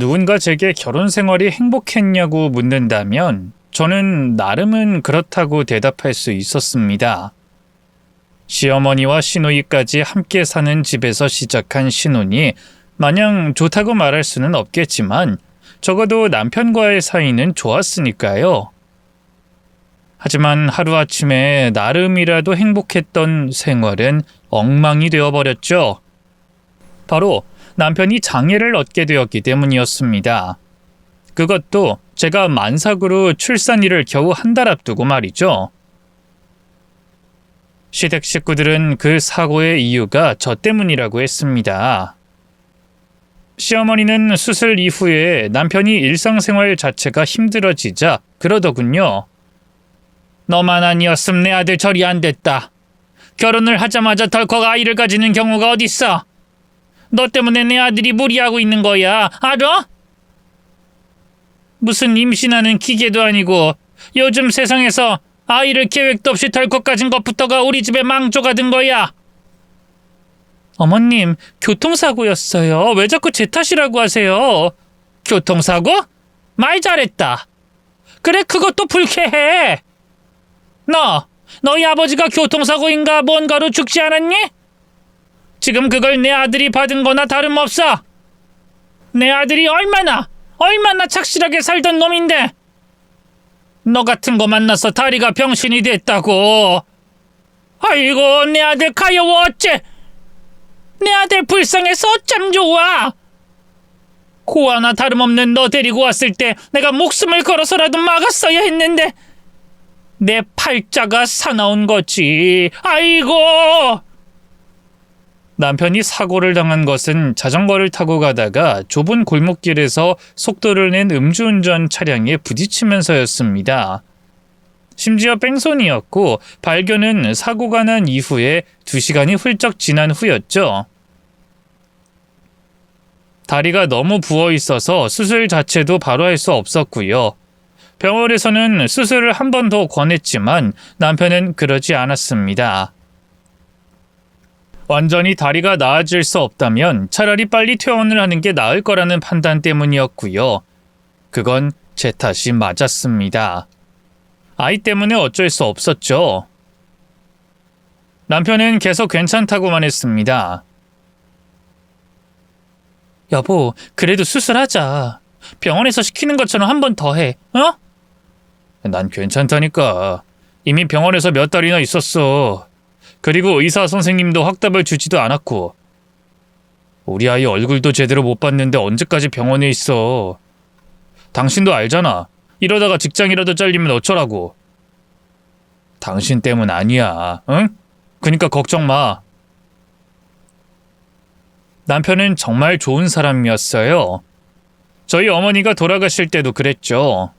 누군가 제게 결혼 생활이 행복했냐고 묻는다면 저는 나름은 그렇다고 대답할 수 있었습니다. 시어머니와 시누이까지 함께 사는 집에서 시작한 신혼이 마냥 좋다고 말할 수는 없겠지만 적어도 남편과의 사이는 좋았으니까요. 하지만 하루아침에 나름이라도 행복했던 생활은 엉망이 되어버렸죠. 바로 남편이 장애를 얻게 되었기 때문이었습니다. 그것도 제가 만삭으로 출산일을 겨우 한 달 앞두고 말이죠. 시댁 식구들은 그 사고의 이유가 저 때문이라고 했습니다. 시어머니는 수술 이후에 남편이 일상생활 자체가 힘들어지자 그러더군요. 너만 아니었음 내 아들 처리 안 됐다. 결혼을 하자마자 덜컥 아이를 가지는 경우가 어딨어. 너 때문에 내 아들이 무리하고 있는 거야. 알아? 무슨 임신하는 기계도 아니고 요즘 세상에서 아이를 계획도 없이 덜컥 가진 것부터가 우리 집에 망조가 든 거야. 어머님, 교통사고였어요. 왜 자꾸 제 탓이라고 하세요? 교통사고? 말 잘했다. 그래, 그것도 불쾌해. 너희 아버지가 교통사고인가 뭔가로 죽지 않았니? 지금 그걸 내 아들이 받은 거나 다름없어. 내 아들이 얼마나 착실하게 살던 놈인데 너 같은 거 만나서 다리가 병신이 됐다고. 아이고, 내 아들 가여워 어째. 내 아들 불쌍해서 어쩜 좋아. 고아나 다름없는 너 데리고 왔을 때 내가 목숨을 걸어서라도 막았어야 했는데 내 팔자가 사나운 거지. 아이고. 남편이 사고를 당한 것은 자전거를 타고 가다가 좁은 골목길에서 속도를 낸 음주운전 차량에 부딪히면서였습니다. 심지어 뺑소니였고 발견은 사고가 난 이후에 2시간이 훌쩍 지난 후였죠. 다리가 너무 부어 있어서 수술 자체도 바로 할 수 없었고요. 병원에서는 수술을 한 번 더 권했지만 남편은 그러지 않았습니다. 완전히 다리가 나아질 수 없다면 차라리 빨리 퇴원을 하는 게 나을 거라는 판단 때문이었고요. 그건 제 탓이 맞았습니다. 아이 때문에 어쩔 수 없었죠. 남편은 계속 괜찮다고만 했습니다. 여보, 그래도 수술하자. 병원에서 시키는 것처럼 한 번 더 해, 어? 난 괜찮다니까. 이미 병원에서 몇 달이나 있었어. 그리고 의사 선생님도 확답을 주지도 않았고. 우리 아이 얼굴도 제대로 못 봤는데 언제까지 병원에 있어. 당신도 알잖아. 이러다가 직장이라도 잘리면 어쩌라고. 당신 때문 아니야, 응? 그니까 걱정 마. 남편은 정말 좋은 사람이었어요. 저희 어머니가 돌아가실 때도 그랬죠.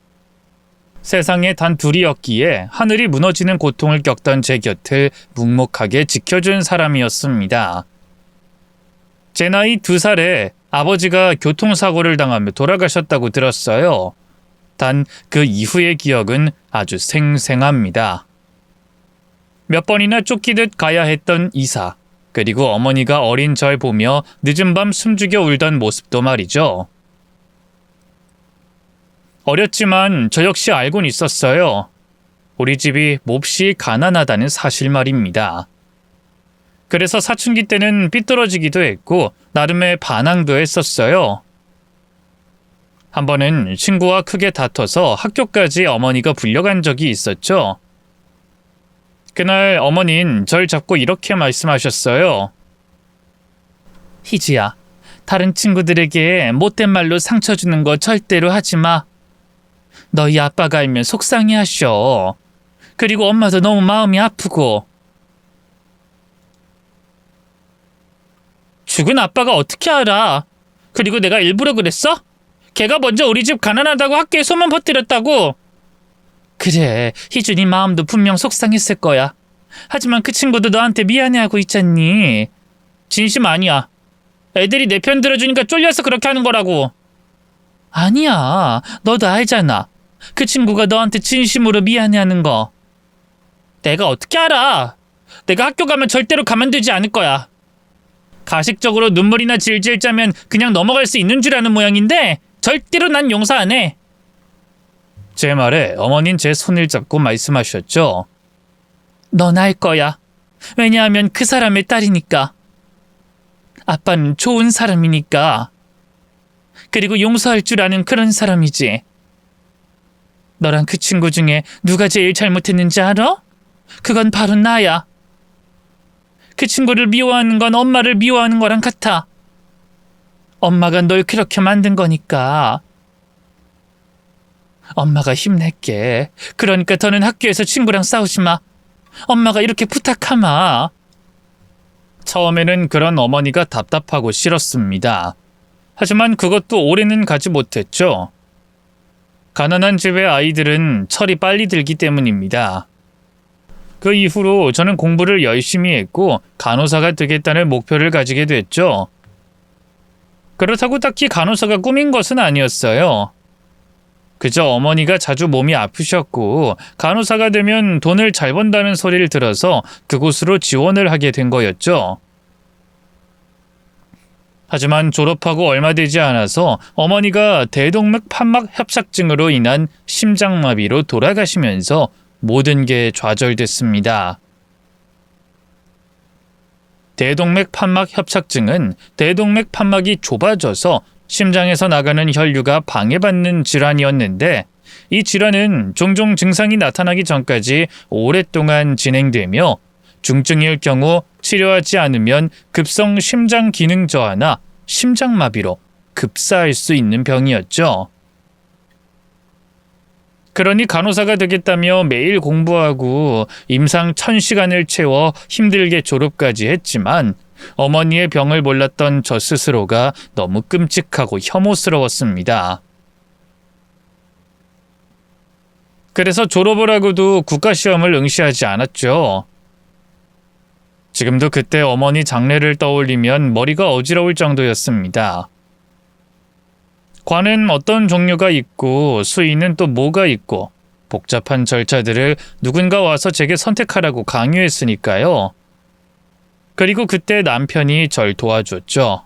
세상에 단 둘이었기에 하늘이 무너지는 고통을 겪던 제 곁을 묵묵하게 지켜준 사람이었습니다. 제 나이 2살에 아버지가 교통사고를 당하며 돌아가셨다고 들었어요. 단 그 이후의 기억은 아주 생생합니다. 몇 번이나 쫓기듯 가야 했던 이사, 그리고 어머니가 어린 절 보며 늦은 밤 숨죽여 울던 모습도 말이죠. 어렸지만 저 역시 알고는 있었어요. 우리 집이 몹시 가난하다는 사실 말입니다. 그래서 사춘기 때는 삐뚤어지기도 했고 나름의 반항도 했었어요. 한 번은 친구와 크게 다퉈서 학교까지 어머니가 불려간 적이 있었죠. 그날 어머니는 절 잡고 이렇게 말씀하셨어요. 희지야, 다른 친구들에게 못된 말로 상처 주는 거 절대로 하지 마. 너희 아빠가 알면 속상해하셔. 그리고 엄마도 너무 마음이 아프고. 죽은 아빠가 어떻게 알아? 그리고 내가 일부러 그랬어? 걔가 먼저 우리 집 가난하다고 학교에 소문 퍼뜨렸다고. 그래, 희준이 마음도 분명 속상했을 거야. 하지만 그 친구도 너한테 미안해하고 있잖니. 진심 아니야. 애들이 내 편 들어주니까 쫄려서 그렇게 하는 거라고. 아니야, 너도 알잖아. 그 친구가 너한테 진심으로 미안해하는 거. 내가 어떻게 알아? 내가 학교 가면 절대로 가만두지 않을 거야. 가식적으로 눈물이나 질질 짜면 그냥 넘어갈 수 있는 줄 아는 모양인데 절대로 난 용서 안 해. 제 말에 어머니는 제 손을 잡고 말씀하셨죠. 넌 알 거야. 왜냐하면 그 사람의 딸이니까. 아빠는 좋은 사람이니까. 그리고 용서할 줄 아는 그런 사람이지. 너랑 그 친구 중에 누가 제일 잘못했는지 알아? 그건 바로 나야. 그 친구를 미워하는 건 엄마를 미워하는 거랑 같아. 엄마가 널 그렇게 만든 거니까. 엄마가 힘낼게. 그러니까 더는 학교에서 친구랑 싸우지 마. 엄마가 이렇게 부탁하마. 처음에는 그런 어머니가 답답하고 싫었습니다. 하지만 그것도 오래는 가지 못했죠. 가난한 집의 아이들은 철이 빨리 들기 때문입니다. 그 이후로 저는 공부를 열심히 했고 간호사가 되겠다는 목표를 가지게 됐죠. 그렇다고 딱히 간호사가 꿈인 것은 아니었어요. 그저 어머니가 자주 몸이 아프셨고 간호사가 되면 돈을 잘 번다는 소리를 들어서 그곳으로 지원을 하게 된 거였죠. 하지만 졸업하고 얼마 되지 않아서 어머니가 대동맥 판막 협착증으로 인한 심장마비로 돌아가시면서 모든 게 좌절됐습니다. 대동맥 판막 협착증은 대동맥 판막이 좁아져서 심장에서 나가는 혈류가 방해받는 질환이었는데 이 질환은 종종 증상이 나타나기 전까지 오랫동안 진행되며 중증일 경우 치료하지 않으면 급성 심장 기능 저하나 심장마비로 급사할 수 있는 병이었죠. 그러니 간호사가 되겠다며 매일 공부하고 임상 1000시간을 채워 힘들게 졸업까지 했지만 어머니의 병을 몰랐던 저 스스로가 너무 끔찍하고 혐오스러웠습니다. 그래서 졸업을 하고도 국가시험을 응시하지 않았죠. 지금도 그때 어머니 장례를 떠올리면 머리가 어지러울 정도였습니다. 관은 어떤 종류가 있고 수의는 또 뭐가 있고 복잡한 절차들을 누군가 와서 제게 선택하라고 강요했으니까요. 그리고 그때 남편이 절 도와줬죠.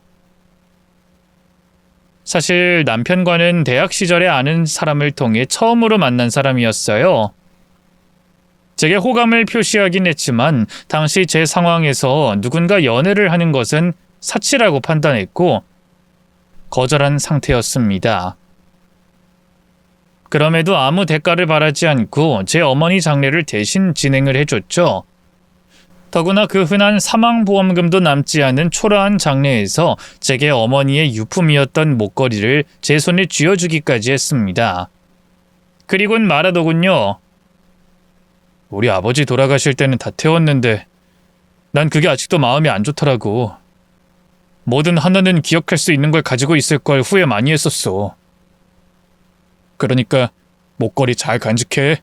사실 남편과는 대학 시절에 아는 사람을 통해 처음으로 만난 사람이었어요. 제게 호감을 표시하긴 했지만 당시 제 상황에서 누군가 연애를 하는 것은 사치라고 판단했고 거절한 상태였습니다. 그럼에도 아무 대가를 바라지 않고 제 어머니 장례를 대신 진행을 해줬죠. 더구나 그 흔한 사망보험금도 남지 않은 초라한 장례에서 제게 어머니의 유품이었던 목걸이를 제 손에 쥐어주기까지 했습니다. 그리고는 말하더군요. 우리 아버지 돌아가실 때는 다 태웠는데 난 그게 아직도 마음이 안 좋더라고. 뭐든 하나는 기억할 수 있는 걸 가지고 있을 걸 후회 많이 했었어. 그러니까 목걸이 잘 간직해.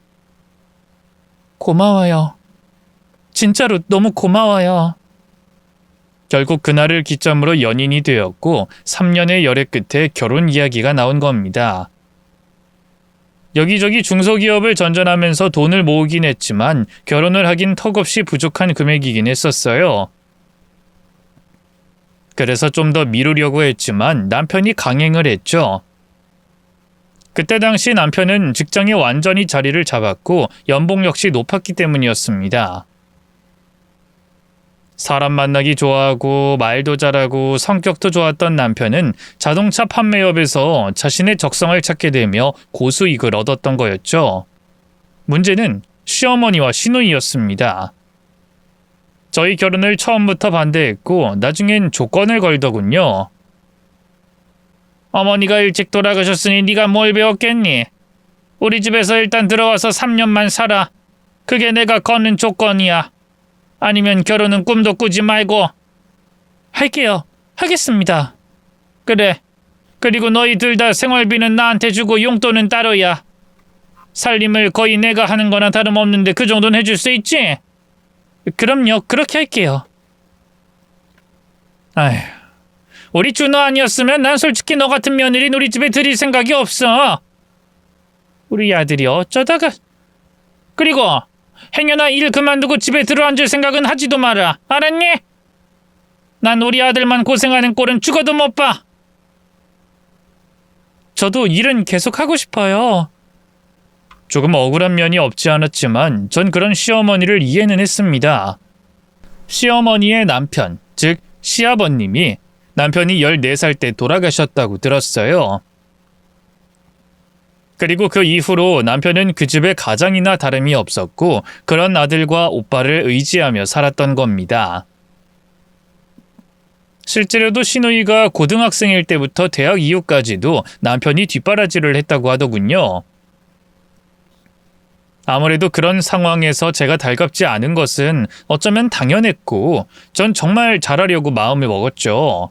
고마워요. 진짜로 너무 고마워요. 결국 그날을 기점으로 연인이 되었고 3년의 열애 끝에 결혼 이야기가 나온 겁니다. 여기저기 중소기업을 전전하면서 돈을 모으긴 했지만 결혼을 하긴 턱없이 부족한 금액이긴 했었어요. 그래서 좀 더 미루려고 했지만 남편이 강행을 했죠. 그때 당시 남편은 직장에 완전히 자리를 잡았고 연봉 역시 높았기 때문이었습니다. 사람 만나기 좋아하고 말도 잘하고 성격도 좋았던 남편은 자동차 판매업에서 자신의 적성을 찾게 되며 고수익을 얻었던 거였죠. 문제는 시어머니와 시누이였습니다. 저희 결혼을 처음부터 반대했고 나중엔 조건을 걸더군요. 어머니가 일찍 돌아가셨으니 네가 뭘 배웠겠니? 우리 집에서 일단 들어와서 3년만 살아. 그게 내가 거는 조건이야. 아니면 결혼은 꿈도 꾸지 말고. 할게요. 하겠습니다. 그래. 그리고 너희 둘 다 생활비는 나한테 주고 용돈은 따로야. 살림을 거의 내가 하는 거나 다름없는데 그 정도는 해줄 수 있지? 그럼요. 그렇게 할게요. 아휴. 우리 준호 아니었으면 난 솔직히 너 같은 며느리 우리 집에 들일 생각이 없어. 우리 아들이 어쩌다가. 그리고 행여나 일 그만두고 집에 들어앉을 생각은 하지도 마라. 알았니? 난 우리 아들만 고생하는 꼴은 죽어도 못 봐. 저도 일은 계속 하고 싶어요. 조금 억울한 면이 없지 않았지만 전 그런 시어머니를 이해는 했습니다. 시어머니의 남편, 즉 시아버님이 남편이 14살 때 돌아가셨다고 들었어요. 그리고 그 이후로 남편은 그 집에 가장이나 다름이 없었고 그런 아들과 오빠를 의지하며 살았던 겁니다. 실제로도 시누이가 고등학생일 때부터 대학 이후까지도 남편이 뒷바라지를 했다고 하더군요. 아무래도 그런 상황에서 제가 달갑지 않은 것은 어쩌면 당연했고 전 정말 잘하려고 마음을 먹었죠.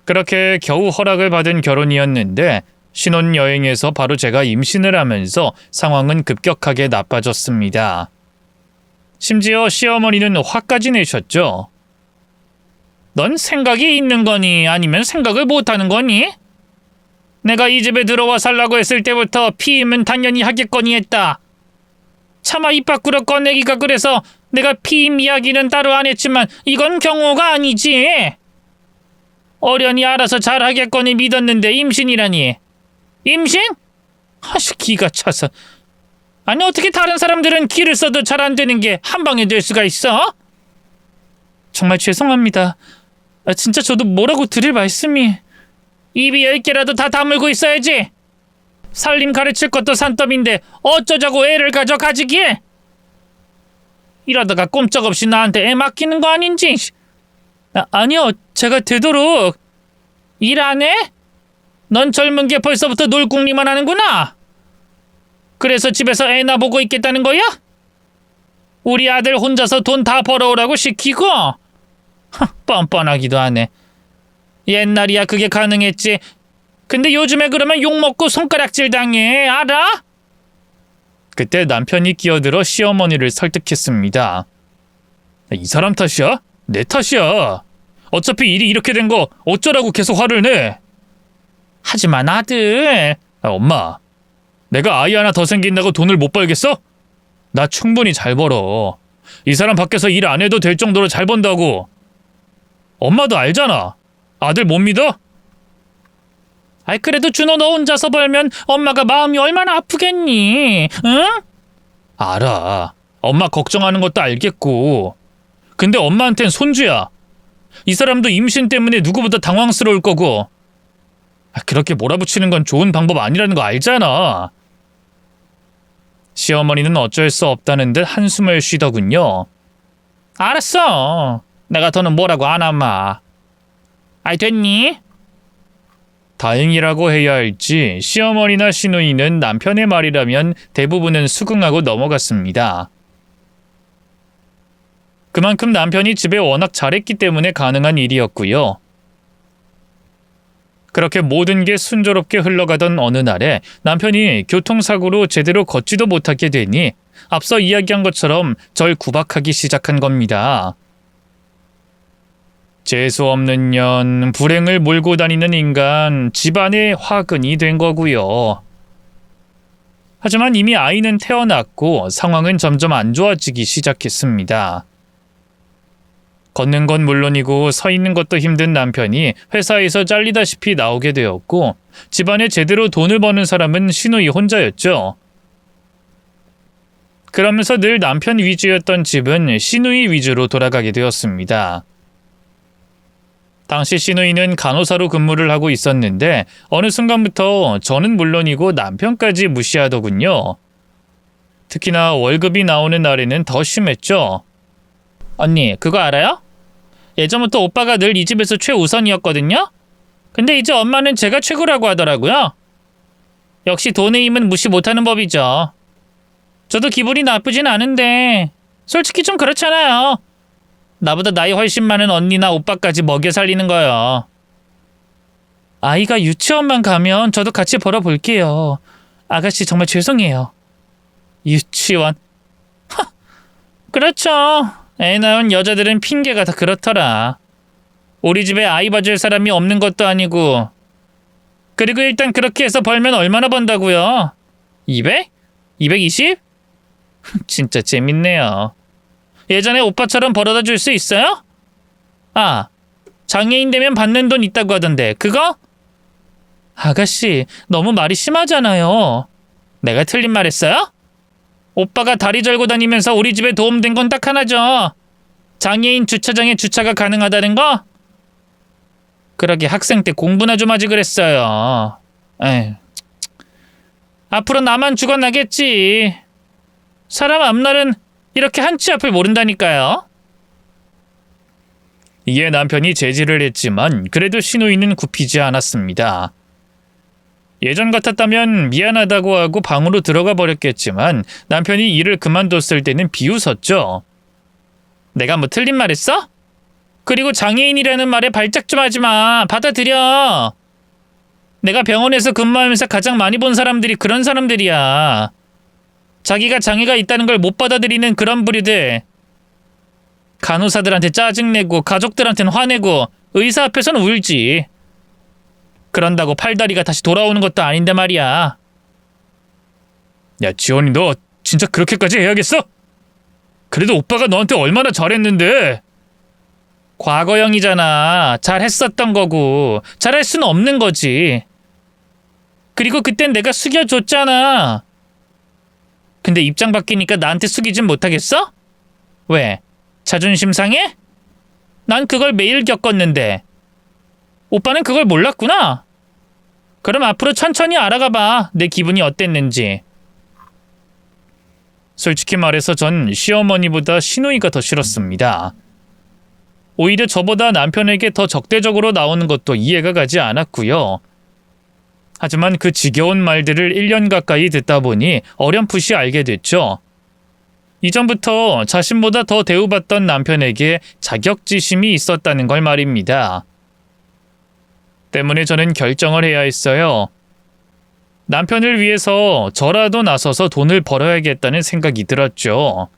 그렇게 겨우 허락을 받은 결혼이었는데 신혼여행에서 바로 제가 임신을 하면서 상황은 급격하게 나빠졌습니다. 심지어 시어머니는 화까지 내셨죠. 넌 생각이 있는 거니 아니면 생각을 못하는 거니? 내가 이 집에 들어와 살라고 했을 때부터 피임은 당연히 하겠거니 했다. 차마 입 밖으로 꺼내기가 그래서 내가 피임 이야기는 따로 안 했지만 이건 경호가 아니지. 어련히 알아서 잘 하겠거니 믿었는데 임신이라니. 임신? 하시 기가 차서. 아니 어떻게 다른 사람들은 기를 써도 잘 안 되는 게 한 방에 될 수가 있어? 정말 죄송합니다. 진짜 저도 뭐라고 드릴 말씀이. 입이 10개라도 다 다물고 있어야지. 살림 가르칠 것도 산더미인데 어쩌자고 애를 가져가지기에. 이러다가 꼼짝없이 나한테 애 맡기는 거 아닌지. 아니요, 제가 되도록. 일 안 해? 넌 젊은 게 벌써부터 놀궁리만 하는구나. 그래서 집에서 애나 보고 있겠다는 거야? 우리 아들 혼자서 돈 다 벌어오라고 시키고? 뻔뻔하기도 하네. 옛날이야 그게 가능했지. 근데 요즘에 그러면 욕먹고 손가락질 당해. 알아? 그때 남편이 끼어들어 시어머니를 설득했습니다. 이 사람 탓이야? 내 탓이야. 어차피 일이 이렇게 된 거 어쩌라고 계속 화를 내. 하지만 아들. 엄마, 내가 아이 하나 더 생긴다고 돈을 못 벌겠어? 나 충분히 잘 벌어. 이 사람 밖에서 일 안 해도 될 정도로 잘 번다고. 엄마도 알잖아. 아들 못 믿어? 아이 그래도 준호 너 혼자서 벌면 엄마가 마음이 얼마나 아프겠니? 응? 알아. 엄마 걱정하는 것도 알겠고. 근데 엄마한텐 손주야. 이 사람도 임신 때문에 누구보다 당황스러울 거고. 그렇게 몰아붙이는 건 좋은 방법 아니라는 거 알잖아. 시어머니는 어쩔 수 없다는 듯 한숨을 쉬더군요. 알았어. 내가 더는 뭐라고 안 하마. 아이 됐니? 다행이라고 해야 할지 시어머니나 시누이는 남편의 말이라면 대부분은 수긍하고 넘어갔습니다. 그만큼 남편이 집에 워낙 잘했기 때문에 가능한 일이었고요. 그렇게 모든 게 순조롭게 흘러가던 어느 날에 남편이 교통사고로 제대로 걷지도 못하게 되니 앞서 이야기한 것처럼 절 구박하기 시작한 겁니다. 재수없는 년, 불행을 몰고 다니는 인간, 집안의 화근이 된 거고요. 하지만 이미 아이는 태어났고 상황은 점점 안 좋아지기 시작했습니다. 걷는 건 물론이고 서 있는 것도 힘든 남편이 회사에서 잘리다시피 나오게 되었고 집안에 제대로 돈을 버는 사람은 시누이 혼자였죠. 그러면서 늘 남편 위주였던 집은 시누이 위주로 돌아가게 되었습니다. 당시 시누이는 간호사로 근무를 하고 있었는데 어느 순간부터 저는 물론이고 남편까지 무시하더군요. 특히나 월급이 나오는 날에는 더 심했죠. 언니, 그거 알아요? 예전부터 오빠가 늘 이 집에서 최우선이었거든요? 근데 이제 엄마는 제가 최고라고 하더라고요. 역시 돈의 힘은 무시 못하는 법이죠. 저도 기분이 나쁘진 않은데 솔직히 좀 그렇잖아요. 나보다 나이 훨씬 많은 언니나 오빠까지 먹여 살리는 거요. 아이가 유치원만 가면 저도 같이 벌어볼게요. 아가씨 정말 죄송해요. 유치원? 그렇죠. 애 낳은 여자들은 핑계가 다 그렇더라. 우리 집에 아이 봐줄 사람이 없는 것도 아니고. 그리고 일단 그렇게 해서 벌면 얼마나 번다고요? 200? 220? 진짜 재밌네요. 예전에 오빠처럼 벌어다 줄 수 있어요? 아, 장애인 되면 받는 돈 있다고 하던데 그거? 아가씨, 너무 말이 심하잖아요. 내가 틀린 말 했어요? 오빠가 다리 절고 다니면서 우리 집에 도움된 건 딱 하나죠. 장애인 주차장에 주차가 가능하다는 거? 그러게 학생 때 공부나 좀 하지 그랬어요. 에휴. 앞으로 나만 죽어나겠지. 사람 앞날은 이렇게 한치 앞을 모른다니까요. 이에 남편이 제지를 했지만 그래도 신우이는 굽히지 않았습니다. 예전 같았다면 미안하다고 하고 방으로 들어가 버렸겠지만 남편이 일을 그만뒀을 때는 비웃었죠. 내가 뭐 틀린 말 했어? 그리고 장애인이라는 말에 발작 좀 하지 마. 받아들여. 내가 병원에서 근무하면서 가장 많이 본 사람들이 그런 사람들이야. 자기가 장애가 있다는 걸 못 받아들이는 그런 부류들. 간호사들한테 짜증내고 가족들한테는 화내고 의사 앞에서는 울지. 그런다고 팔다리가 다시 돌아오는 것도 아닌데 말이야. 야, 지원이 너 진짜 그렇게까지 해야겠어? 그래도 오빠가 너한테 얼마나 잘했는데. 과거형이잖아. 잘했었던 거고 잘할 수는 없는 거지. 그리고 그땐 내가 숙여줬잖아. 근데 입장 바뀌니까 나한테 숙이진 못하겠어? 왜? 자존심 상해? 난 그걸 매일 겪었는데. 오빠는 그걸 몰랐구나. 그럼 앞으로 천천히 알아가봐. 내 기분이 어땠는지. 솔직히 말해서 전 시어머니보다 시누이가 더 싫었습니다. 오히려 저보다 남편에게 더 적대적으로 나오는 것도 이해가 가지 않았고요. 하지만 그 지겨운 말들을 1년 가까이 듣다 보니 어렴풋이 알게 됐죠. 이전부터 자신보다 더 대우받던 남편에게 자격지심이 있었다는 걸 말입니다. 때문에 저는 결정을 해야 했어요. 남편을 위해서 저라도 나서서 돈을 벌어야겠다는 생각이 들었죠.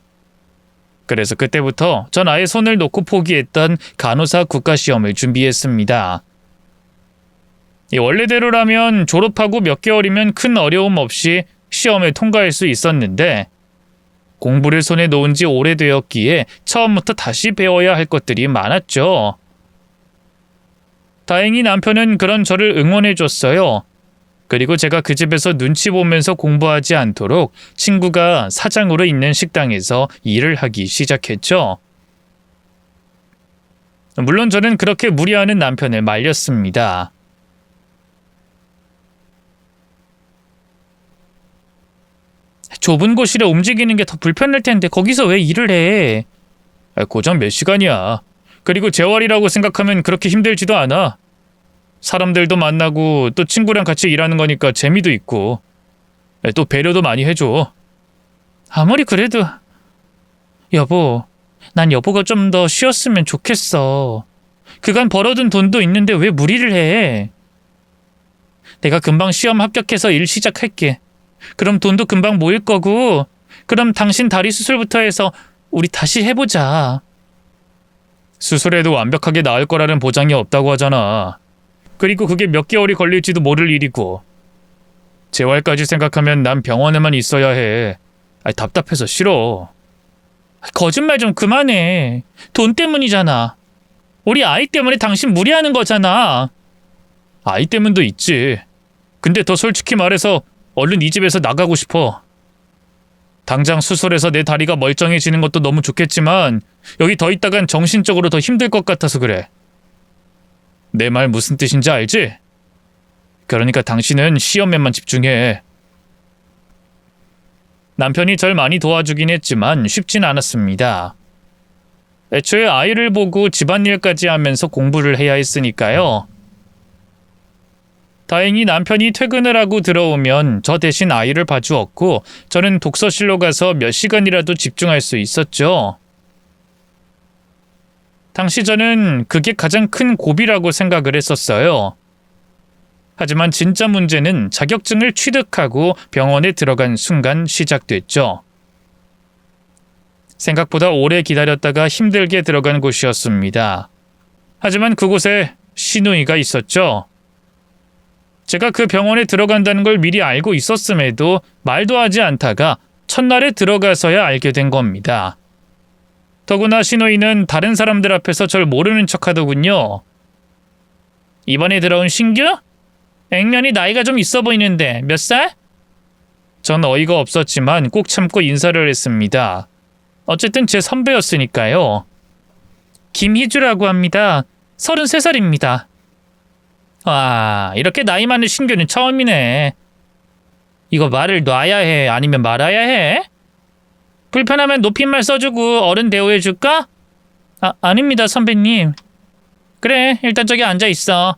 그래서 그때부터 전 아예 손을 놓고 포기했던 간호사 국가시험을 준비했습니다. 원래대로라면 졸업하고 몇 개월이면 큰 어려움 없이 시험에 통과할 수 있었는데 공부를 손에 놓은 지 오래되었기에 처음부터 다시 배워야 할 것들이 많았죠. 다행히 남편은 그런 저를 응원해줬어요. 그리고 제가 그 집에서 눈치 보면서 공부하지 않도록 친구가 사장으로 있는 식당에서 일을 하기 시작했죠. 물론 저는 그렇게 무리하는 남편을 말렸습니다. 좁은 곳이라 움직이는 게 더 불편할 텐데 거기서 왜 일을 해? 고작 몇 시간이야. 그리고 재활이라고 생각하면 그렇게 힘들지도 않아. 사람들도 만나고 또 친구랑 같이 일하는 거니까 재미도 있고 또 배려도 많이 해줘. 아무리 그래도 여보, 난 여보가 좀 더 쉬었으면 좋겠어. 그간 벌어둔 돈도 있는데 왜 무리를 해? 내가 금방 시험 합격해서 일 시작할게. 그럼 돈도 금방 모일 거고 그럼 당신 다리 수술부터 해서 우리 다시 해보자. 수술해도 완벽하게 나을 거라는 보장이 없다고 하잖아. 그리고 그게 몇 개월이 걸릴지도 모를 일이고. 재활까지 생각하면 난 병원에만 있어야 해. 답답해서 싫어. 거짓말 좀 그만해. 돈 때문이잖아. 우리 아이 때문에 당신 무리하는 거잖아. 아이 때문도 있지. 근데 더 솔직히 말해서 얼른 이 집에서 나가고 싶어. 당장 수술해서 내 다리가 멀쩡해지는 것도 너무 좋겠지만 여기 더 있다간 정신적으로 더 힘들 것 같아서 그래. 내 말 무슨 뜻인지 알지? 그러니까 당신은 시험에만 집중해. 남편이 절 많이 도와주긴 했지만 쉽진 않았습니다. 애초에 아이를 보고 집안일까지 하면서 공부를 해야 했으니까요. 다행히 남편이 퇴근을 하고 들어오면 저 대신 아이를 봐주었고 저는 독서실로 가서 몇 시간이라도 집중할 수 있었죠. 당시 저는 그게 가장 큰 고비라고 생각을 했었어요. 하지만 진짜 문제는 자격증을 취득하고 병원에 들어간 순간 시작됐죠. 생각보다 오래 기다렸다가 힘들게 들어간 곳이었습니다. 하지만 그곳에 시누이가 있었죠. 제가 그 병원에 들어간다는 걸 미리 알고 있었음에도 말도 하지 않다가 첫날에 들어가서야 알게 된 겁니다. 더구나 시누이는 다른 사람들 앞에서 절 모르는 척 하더군요. 이번에 들어온 신규? 액면이 나이가 좀 있어 보이는데 몇 살? 전 어이가 없었지만 꼭 참고 인사를 했습니다. 어쨌든 제 선배였으니까요. 김희주라고 합니다. 33살입니다. 와, 이렇게 나이 많은 신규는 처음이네. 이거 말을 놔야 해? 아니면 말아야 해? 불편하면 높임말 써주고 어른 대우해줄까? 아닙니다, 선배님. 그래, 일단 저기 앉아있어.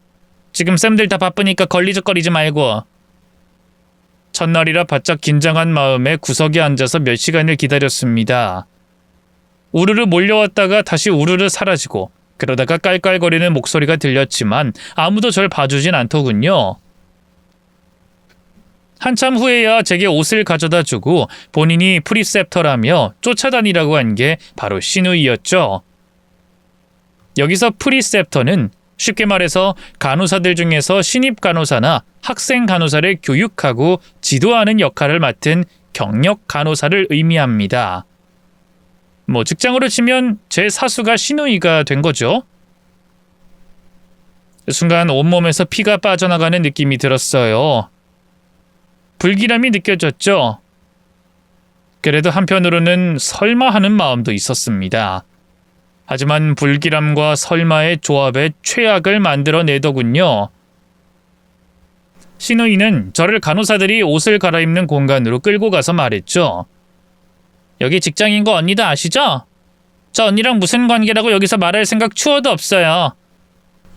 지금 쌤들 다 바쁘니까 걸리적거리지 말고. 첫날이라 바짝 긴장한 마음에 구석에 앉아서 몇 시간을 기다렸습니다. 우르르 몰려왔다가 다시 우르르 사라지고 그러다가 깔깔거리는 목소리가 들렸지만 아무도 절 봐주진 않더군요. 한참 후에야 제게 옷을 가져다 주고 본인이 프리셉터라며 쫓아다니라고 한 게 바로 신우이였죠. 여기서 프리셉터는 쉽게 말해서 간호사들 중에서 신입 간호사나 학생 간호사를 교육하고 지도하는 역할을 맡은 경력 간호사를 의미합니다. 직장으로 치면 제 사수가 신우이가 된 거죠. 순간 온몸에서 피가 빠져나가는 느낌이 들었어요. 불길함이 느껴졌죠. 그래도 한편으로는 설마 하는 마음도 있었습니다. 하지만 불길함과 설마의 조합에 최악을 만들어내더군요. 신우이는 저를 간호사들이 옷을 갈아입는 공간으로 끌고 가서 말했죠. 여기 직장인 거 언니도 아시죠? 저 언니랑 무슨 관계라고 여기서 말할 생각 추워도 없어요.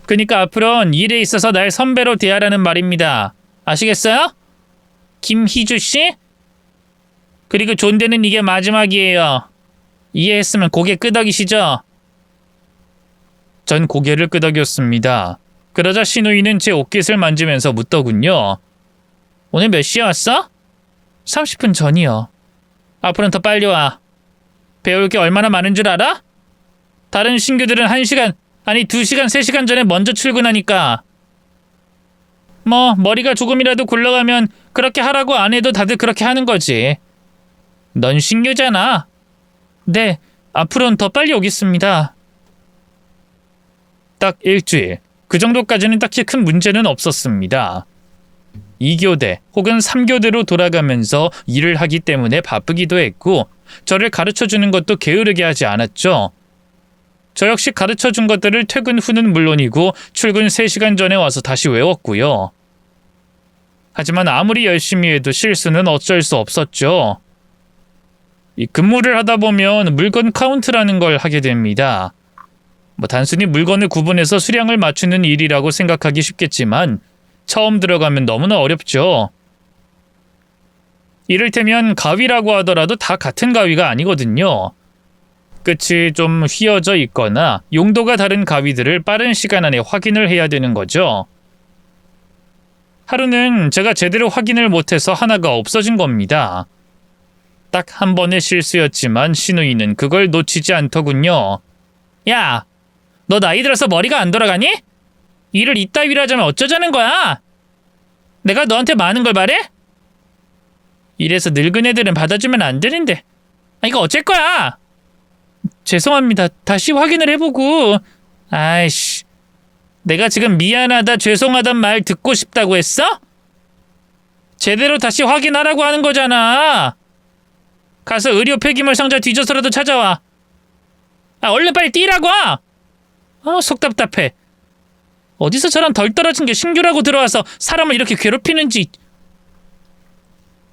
그니까 앞으로는 일에 있어서 날 선배로 대하라는 말입니다. 아시겠어요? 김희주 씨? 그리고 존대는 이게 마지막이에요. 이해했으면 고개 끄덕이시죠? 전 고개를 끄덕였습니다. 그러자 신우이는 제 옷깃을 만지면서 묻더군요. 오늘 몇 시에 왔어? 30분 전이요. 앞으로는 더 빨리 와. 배울 게 얼마나 많은 줄 알아? 다른 신규들은 1시간, 아니 2시간, 3시간 전에 먼저 출근하니까. 머리가 조금이라도 굴러가면 그렇게 하라고 안 해도 다들 그렇게 하는 거지. 넌 신규잖아. 네, 앞으로는 더 빨리 오겠습니다. 딱 일주일. 그 정도까지는 딱히 큰 문제는 없었습니다. 2교대 혹은 3교대로 돌아가면서 일을 하기 때문에 바쁘기도 했고 저를 가르쳐주는 것도 게으르게 하지 않았죠. 저 역시 가르쳐준 것들을 퇴근 후는 물론이고 출근 3시간 전에 와서 다시 외웠고요. 하지만 아무리 열심히 해도 실수는 어쩔 수 없었죠. 이 근무를 하다 보면 물건 카운트라는 걸 하게 됩니다. 단순히 물건을 구분해서 수량을 맞추는 일이라고 생각하기 쉽겠지만 처음 들어가면 너무나 어렵죠. 이를테면 가위라고 하더라도 다 같은 가위가 아니거든요. 끝이 좀 휘어져 있거나 용도가 다른 가위들을 빠른 시간 안에 확인을 해야 되는 거죠. 하루는 제가 제대로 확인을 못해서 하나가 없어진 겁니다. 딱 한 번의 실수였지만 신우이는 그걸 놓치지 않더군요. 야! 너 나이 들어서 머리가 안 돌아가니? 일을 이따위로 하자면 어쩌자는 거야? 내가 너한테 많은 걸 바래? 이래서 늙은 애들은 받아주면 안 되는데. 이거 어쩔 거야? 죄송합니다. 다시 확인을 해보고. 아이씨. 내가 지금 미안하다, 죄송하단 말 듣고 싶다고 했어? 제대로 다시 확인하라고 하는 거잖아. 가서 의료 폐기물 상자 뒤져서라도 찾아와. 얼른 빨리 뛰라고! 속 답답해. 어디서 저런 덜 떨어진 게 신규라고 들어와서 사람을 이렇게 괴롭히는지.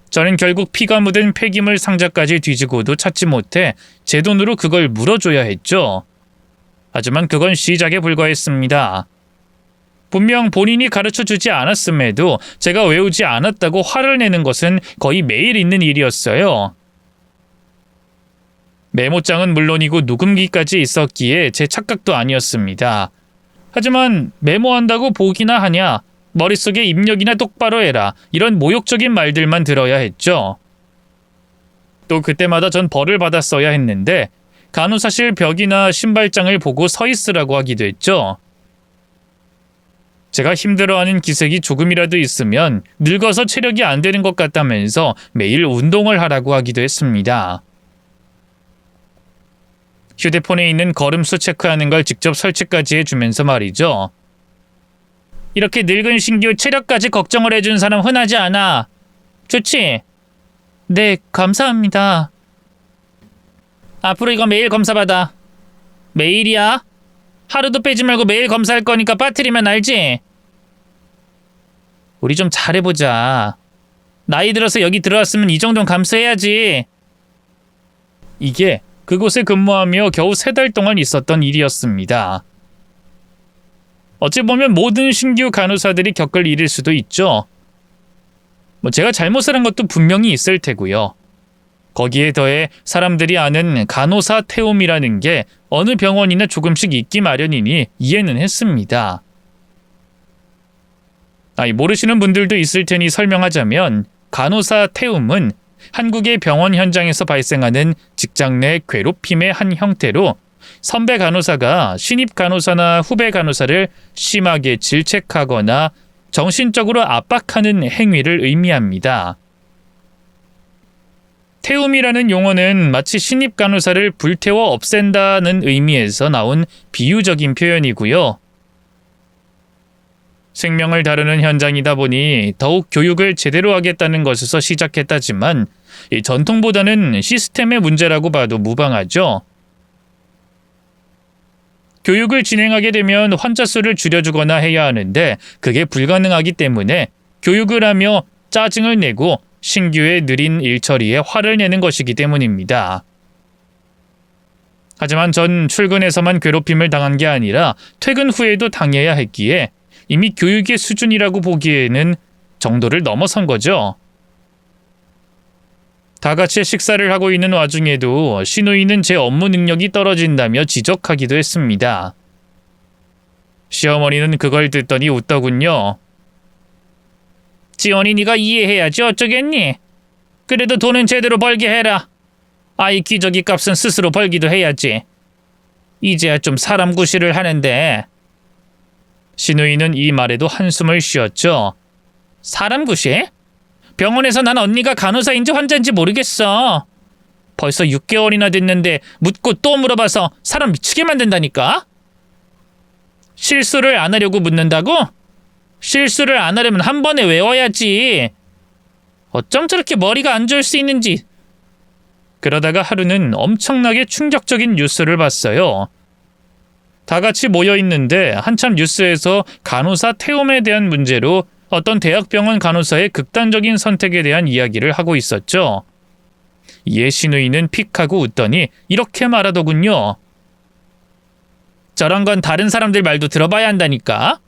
저는 결국 피가 묻은 폐기물 상자까지 뒤지고도 찾지 못해 제 돈으로 그걸 물어줘야 했죠. 하지만 그건 시작에 불과했습니다. 분명 본인이 가르쳐주지 않았음에도 제가 외우지 않았다고 화를 내는 것은 거의 매일 있는 일이었어요. 메모장은 물론이고 녹음기까지 있었기에 제 착각도 아니었습니다. 하지만 메모한다고 보기나 하냐, 머릿속에 입력이나 똑바로 해라, 이런 모욕적인 말들만 들어야 했죠. 또 그때마다 전 벌을 받았어야 했는데 간호사실 벽이나 신발장을 보고 서 있으라고 하기도 했죠. 제가 힘들어하는 기색이 조금이라도 있으면 늙어서 체력이 안 되는 것 같다면서 매일 운동을 하라고 하기도 했습니다. 휴대폰에 있는 걸음수 체크하는 걸 직접 설치까지 해주면서 말이죠. 이렇게 늙은 신규 체력까지 걱정을 해준 사람 흔하지 않아. 좋지? 네, 감사합니다. 앞으로 이거 매일 검사받아. 매일이야? 하루도 빼지 말고 매일 검사할 거니까 빠뜨리면 알지? 우리 좀 잘해보자. 나이 들어서 여기 들어왔으면 이 정도는 감수해야지. 이게 그곳에 근무하며 겨우 3달 동안 있었던 일이었습니다. 어찌 보면 모든 신규 간호사들이 겪을 일일 수도 있죠. 제가 잘못을 한 것도 분명히 있을 테고요. 거기에 더해 사람들이 아는 간호사 태움이라는 게 어느 병원이나 조금씩 있기 마련이니 이해는 했습니다. 모르시는 분들도 있을 테니 설명하자면 간호사 태움은 한국의 병원 현장에서 발생하는 직장 내 괴롭힘의 한 형태로 선배 간호사가 신입 간호사나 후배 간호사를 심하게 질책하거나 정신적으로 압박하는 행위를 의미합니다. 태움이라는 용어는 마치 신입 간호사를 불태워 없앤다는 의미에서 나온 비유적인 표현이고요. 생명을 다루는 현장이다 보니 더욱 교육을 제대로 하겠다는 것에서 시작했다지만 이 전통보다는 시스템의 문제라고 봐도 무방하죠. 교육을 진행하게 되면 환자 수를 줄여주거나 해야 하는데 그게 불가능하기 때문에 교육을 하며 짜증을 내고 신규의 느린 일처리에 화를 내는 것이기 때문입니다. 하지만 전 출근에서만 괴롭힘을 당한 게 아니라 퇴근 후에도 당해야 했기에 이미 교육의 수준이라고 보기에는 정도를 넘어선 거죠. 다 같이 식사를 하고 있는 와중에도 신우이는 제 업무 능력이 떨어진다며 지적하기도 했습니다. 시어머니는 그걸 듣더니 웃더군요. 지원이 네가 이해해야지 어쩌겠니? 그래도 돈은 제대로 벌게 해라. 아이 기저귀 값은 스스로 벌기도 해야지. 이제야 좀 사람 구실을 하는데. 신우이는 이 말에도 한숨을 쉬었죠. 사람 구실? 병원에서 난 언니가 간호사인지 환자인지 모르겠어. 벌써 6개월이나 됐는데 묻고 또 물어봐서 사람 미치게 만든다니까? 실수를 안 하려고 묻는다고? 실수를 안 하려면 한 번에 외워야지. 어쩜 저렇게 머리가 안 좋을 수 있는지. 그러다가 하루는 엄청나게 충격적인 뉴스를 봤어요. 다 같이 모여 있는데 한참 뉴스에서 간호사 태움에 대한 문제로 어떤 대학병원 간호사의 극단적인 선택에 대한 이야기를 하고 있었죠. 이에 신우이는 픽하고 웃더니 이렇게 말하더군요. 저런 건 다른 사람들 말도 들어봐야 한다니까.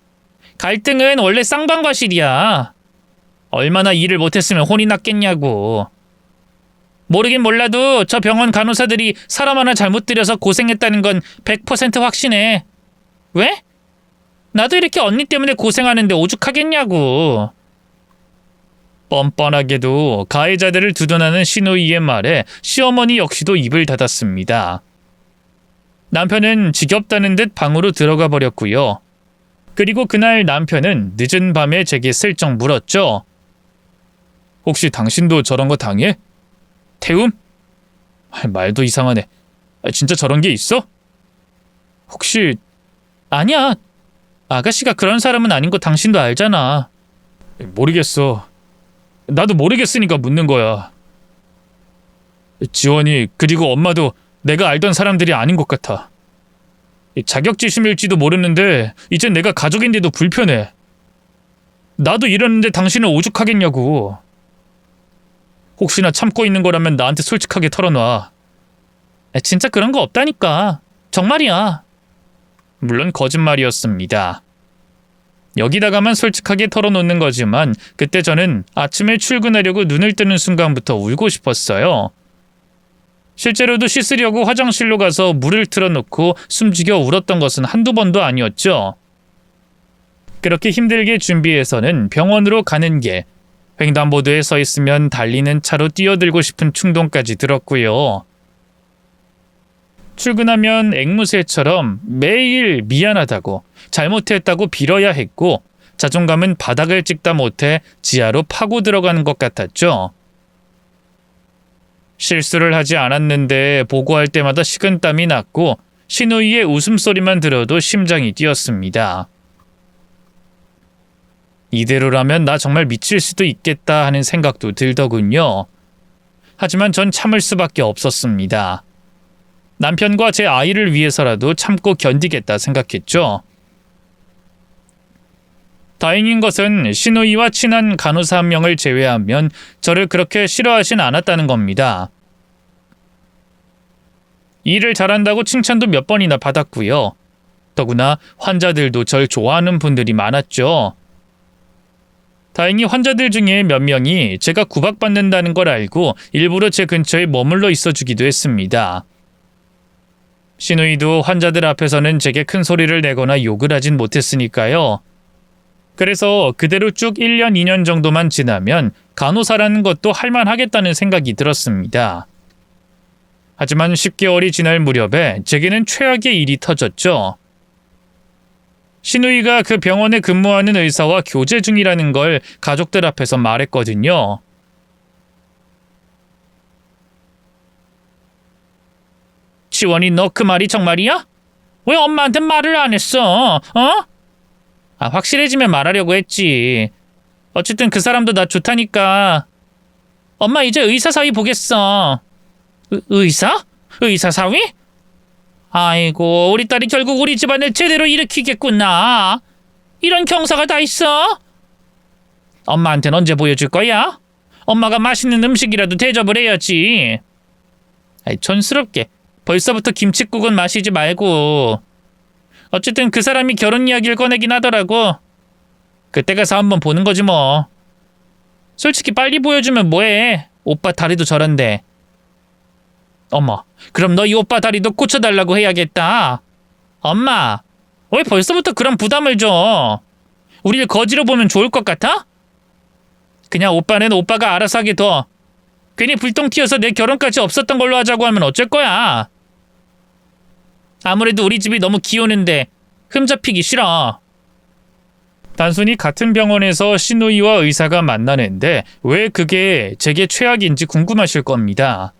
갈등은 원래 쌍방과실이야. 얼마나 일을 못했으면 혼이 났겠냐고. 모르긴 몰라도 저 병원 간호사들이 사람 하나 잘못 들여서 고생했다는 건 100% 확신해. 왜? 나도 이렇게 언니 때문에 고생하는데 오죽하겠냐고. 뻔뻔하게도 가해자들을 두둔하는 신우이의 말에 시어머니 역시도 입을 닫았습니다. 남편은 지겹다는 듯 방으로 들어가 버렸고요. 그리고 그날 남편은 늦은 밤에 제게 슬쩍 물었죠. 혹시 당신도 저런 거 당해? 태움? 말도 이상하네. 진짜 저런 게 있어? 혹시... 아니야. 아가씨가 그런 사람은 아닌 거 당신도 알잖아. 모르겠어. 나도 모르겠으니까 묻는 거야. 지원이 그리고 엄마도 내가 알던 사람들이 아닌 것 같아. 자격지심일지도 모르는데 이젠 내가 가족인데도 불편해. 나도 이러는데 당신은 오죽하겠냐고. 혹시나 참고 있는 거라면 나한테 솔직하게 털어놔. 진짜 그런 거 없다니까. 정말이야. 물론 거짓말이었습니다. 여기다가만 솔직하게 털어놓는 거지만 그때 저는 아침에 출근하려고 눈을 뜨는 순간부터 울고 싶었어요. 실제로도 씻으려고 화장실로 가서 물을 틀어놓고 숨지겨 울었던 것은 한두 번도 아니었죠. 그렇게 힘들게 준비해서는 병원으로 가는 길, 횡단보도에 서 있으면 달리는 차로 뛰어들고 싶은 충동까지 들었고요. 출근하면 앵무새처럼 매일 미안하다고, 잘못했다고 빌어야 했고 자존감은 바닥을 찍다 못해 지하로 파고 들어가는 것 같았죠. 실수를 하지 않았는데 보고할 때마다 식은땀이 났고 신우이의 웃음소리만 들어도 심장이 뛰었습니다. 이대로라면 나 정말 미칠 수도 있겠다 하는 생각도 들더군요. 하지만 전 참을 수밖에 없었습니다. 남편과 제 아이를 위해서라도 참고 견디겠다 생각했죠. 다행인 것은 시누이와 친한 간호사 한 명을 제외하면 저를 그렇게 싫어하진 않았다는 겁니다. 일을 잘한다고 칭찬도 몇 번이나 받았고요. 더구나 환자들도 절 좋아하는 분들이 많았죠. 다행히 환자들 중에 몇 명이 제가 구박받는다는 걸 알고 일부러 제 근처에 머물러 있어주기도 했습니다. 시누이도 환자들 앞에서는 제게 큰 소리를 내거나 욕을 하진 못했으니까요. 그래서 그대로 쭉 1년, 2년 정도만 지나면 간호사라는 것도 할만하겠다는 생각이 들었습니다. 하지만 10개월이 지날 무렵에 제게는 최악의 일이 터졌죠. 시누이가 그 병원에 근무하는 의사와 교제 중이라는 걸 가족들 앞에서 말했거든요. 지원이 너 그 말이 정말이야? 왜 엄마한테 말을 안 했어? 어? 확실해지면 말하려고 했지. 어쨌든 그 사람도 나 좋다니까. 엄마 이제 의사 사위 보겠어. 의사? 의사 사위? 아이고, 우리 딸이 결국 우리 집안을 제대로 일으키겠구나. 이런 경사가 다 있어? 엄마한테는 언제 보여줄 거야? 엄마가 맛있는 음식이라도 대접을 해야지. 촌스럽게 벌써부터 김칫국은 마시지 말고. 어쨌든 그 사람이 결혼 이야기를 꺼내긴 하더라고. 그때 가서 한번 보는 거지 뭐. 솔직히 빨리 보여주면 뭐해. 오빠 다리도 저런데. 어머, 그럼 너 이 오빠 다리도 고쳐달라고 해야겠다. 엄마, 왜 벌써부터 그런 부담을 줘? 우릴 거지로 보면 좋을 것 같아? 그냥 오빠는 오빠가 알아서 하게 둬. 괜히 불똥 튀어서 내 결혼까지 없었던 걸로 하자고 하면 어쩔 거야? 아무래도 우리 집이 너무 기우는데 흠잡히기 싫어. 단순히 같은 병원에서 시누이와 의사가 만나는데 왜 그게 제게 최악인지 궁금하실 겁니다.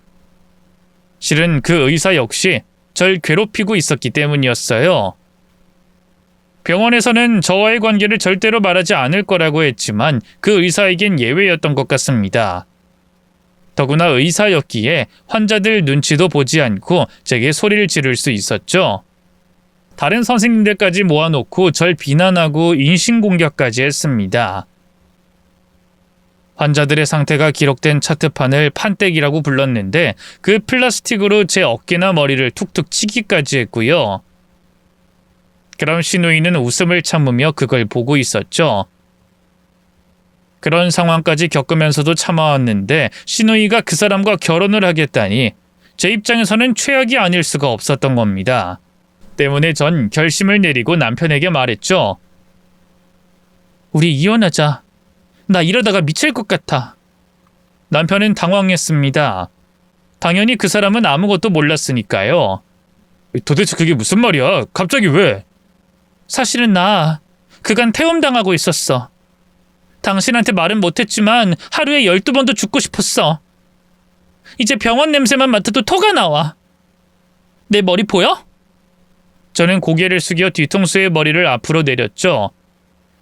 실은 그 의사 역시 절 괴롭히고 있었기 때문이었어요. 병원에서는 저와의 관계를 절대로 말하지 않을 거라고 했지만 그 의사에겐 예외였던 것 같습니다. 더구나 의사였기에 환자들 눈치도 보지 않고 제게 소리를 지를 수 있었죠. 다른 선생님들까지 모아놓고 절 비난하고 인신공격까지 했습니다. 환자들의 상태가 기록된 차트판을 판때기라고 불렀는데 그 플라스틱으로 제 어깨나 머리를 툭툭 치기까지 했고요. 그럼 시누이는 웃음을 참으며 그걸 보고 있었죠. 그런 상황까지 겪으면서도 참아왔는데 시누이가 그 사람과 결혼을 하겠다니 제 입장에서는 최악이 아닐 수가 없었던 겁니다. 때문에 전 결심을 내리고 남편에게 말했죠. 우리 이혼하자. 나 이러다가 미칠 것 같아. 남편은 당황했습니다. 당연히 그 사람은 아무것도 몰랐으니까요. 도대체 그게 무슨 말이야? 갑자기 왜? 사실은 나 그간 태움당하고 있었어. 당신한테 말은 못했지만 하루에 12번도 죽고 싶었어. 이제 병원 냄새만 맡아도 토가 나와. 내 머리 보여? 저는 고개를 숙여 뒤통수에 머리를 앞으로 내렸죠.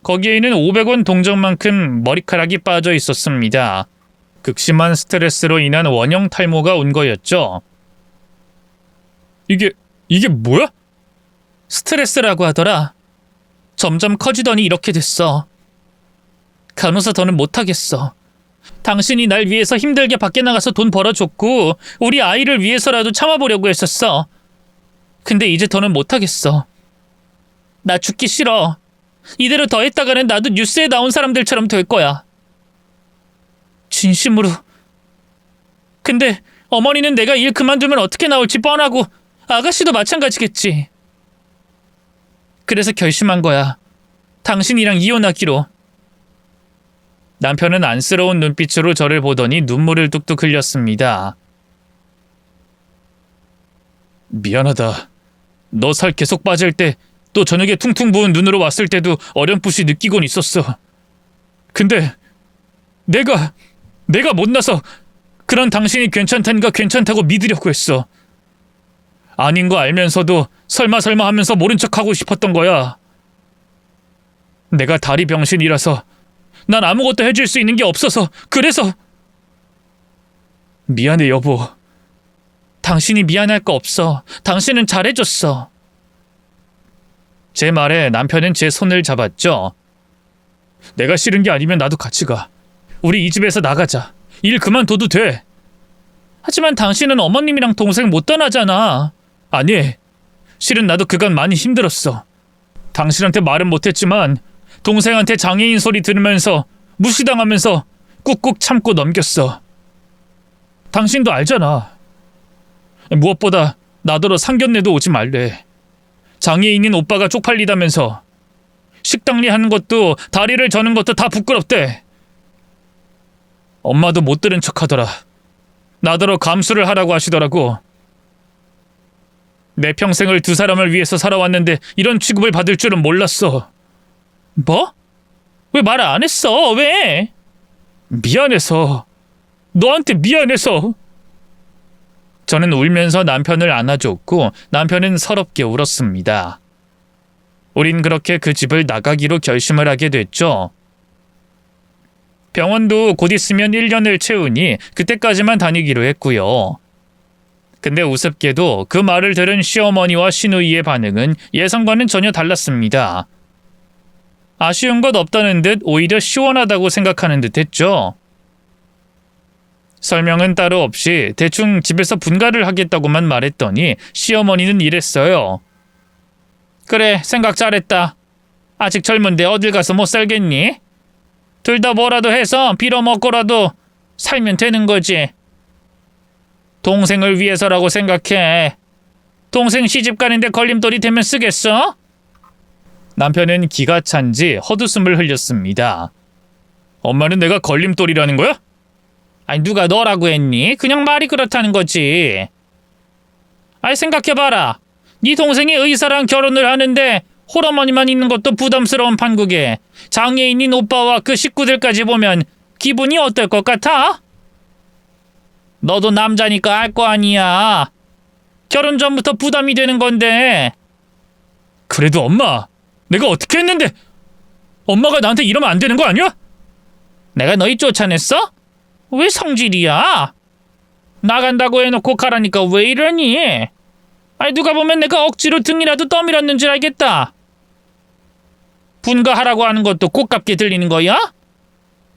거기에는 500원 동전만큼 머리카락이 빠져 있었습니다. 극심한 스트레스로 인한 원형 탈모가 온 거였죠. 이게 뭐야? 스트레스라고 하더라. 점점 커지더니 이렇게 됐어. 간호사 더는 못하겠어. 당신이 날 위해서 힘들게 밖에 나가서 돈 벌어줬고 우리 아이를 위해서라도 참아보려고 했었어. 근데 이제 더는 못하겠어. 나 죽기 싫어. 이대로 더 했다가는 나도 뉴스에 나온 사람들처럼 될 거야. 진심으로. 근데 어머니는 내가 일 그만두면 어떻게 나올지 뻔하고 아가씨도 마찬가지겠지. 그래서 결심한 거야. 당신이랑 이혼하기로. 남편은 안쓰러운 눈빛으로 저를 보더니 눈물을 뚝뚝 흘렸습니다. 미안하다. 너 살 계속 빠질 때 또 저녁에 퉁퉁 부은 눈으로 왔을 때도 어렴풋이 느끼곤 있었어. 근데 내가 못나서 그런 당신이 괜찮다니까 괜찮다고 믿으려고 했어. 아닌 거 알면서도 설마 하면서 모른 척하고 싶었던 거야. 내가 다리 병신이라서 난 아무것도 해줄 수 있는 게 없어서 그래서. 미안해 여보. 당신이 미안할 거 없어. 당신은 잘해줬어. 제 말에 남편은 제 손을 잡았죠. 내가 싫은 게 아니면 나도 같이 가. 우리 이 집에서 나가자. 일 그만둬도 돼. 하지만 당신은 어머님이랑 동생 못 떠나잖아. 아니, 실은 나도 그간 많이 힘들었어. 당신한테 말은 못했지만 동생한테 장애인 소리 들으면서 무시당하면서 꾹꾹 참고 넘겼어. 당신도 알잖아. 무엇보다 나더러 상견례도 오지 말래. 장애인인 오빠가 쪽팔리다면서 식당리 하는 것도 다리를 저는 것도 다 부끄럽대. 엄마도 못 들은 척하더라. 나더러 감수를 하라고 하시더라고. 내 평생을 두 사람을 위해서 살아왔는데 이런 취급을 받을 줄은 몰랐어. 뭐? 왜 말 안 했어? 왜? 미안해서. 너한테 미안해서. 저는 울면서 남편을 안아줬고 남편은 서럽게 울었습니다. 우린 그렇게 그 집을 나가기로 결심을 하게 됐죠. 병원도 곧 있으면 1년을 채우니 그때까지만 다니기로 했고요. 근데 우습게도 그 말을 들은 시어머니와 시누이의 반응은 예상과는 전혀 달랐습니다. 아쉬운 것 없다는 듯 오히려 시원하다고 생각하는 듯 했죠. 설명은 따로 없이 대충 집에서 분가를 하겠다고만 말했더니 시어머니는 이랬어요. 그래, 생각 잘했다. 아직 젊은데 어딜 가서 못 살겠니? 둘 다 뭐라도 해서 빌어먹고라도 살면 되는 거지. 동생을 위해서라고 생각해. 동생 시집 가는데 걸림돌이 되면 쓰겠어? 남편은 기가 찬지 헛웃음을 흘렸습니다. 엄마는 내가 걸림돌이라는 거야? 아니 누가 너라고 했니? 그냥 말이 그렇다는 거지. 아니 생각해봐라. 네 동생이 의사랑 결혼을 하는데 홀어머니만 있는 것도 부담스러운 판국에 장애인인 오빠와 그 식구들까지 보면 기분이 어떨 것 같아? 너도 남자니까 알 거 아니야. 결혼 전부터 부담이 되는 건데. 그래도 엄마, 내가 어떻게 했는데 엄마가 나한테 이러면 안 되는 거 아니야? 내가 너희 쫓아냈어? 왜 성질이야? 나간다고 해놓고 가라니까 왜 이러니? 아니 누가 보면 내가 억지로 등이라도 떠밀었는 줄 알겠다. 분가하라고 하는 것도 고깝게 들리는 거야?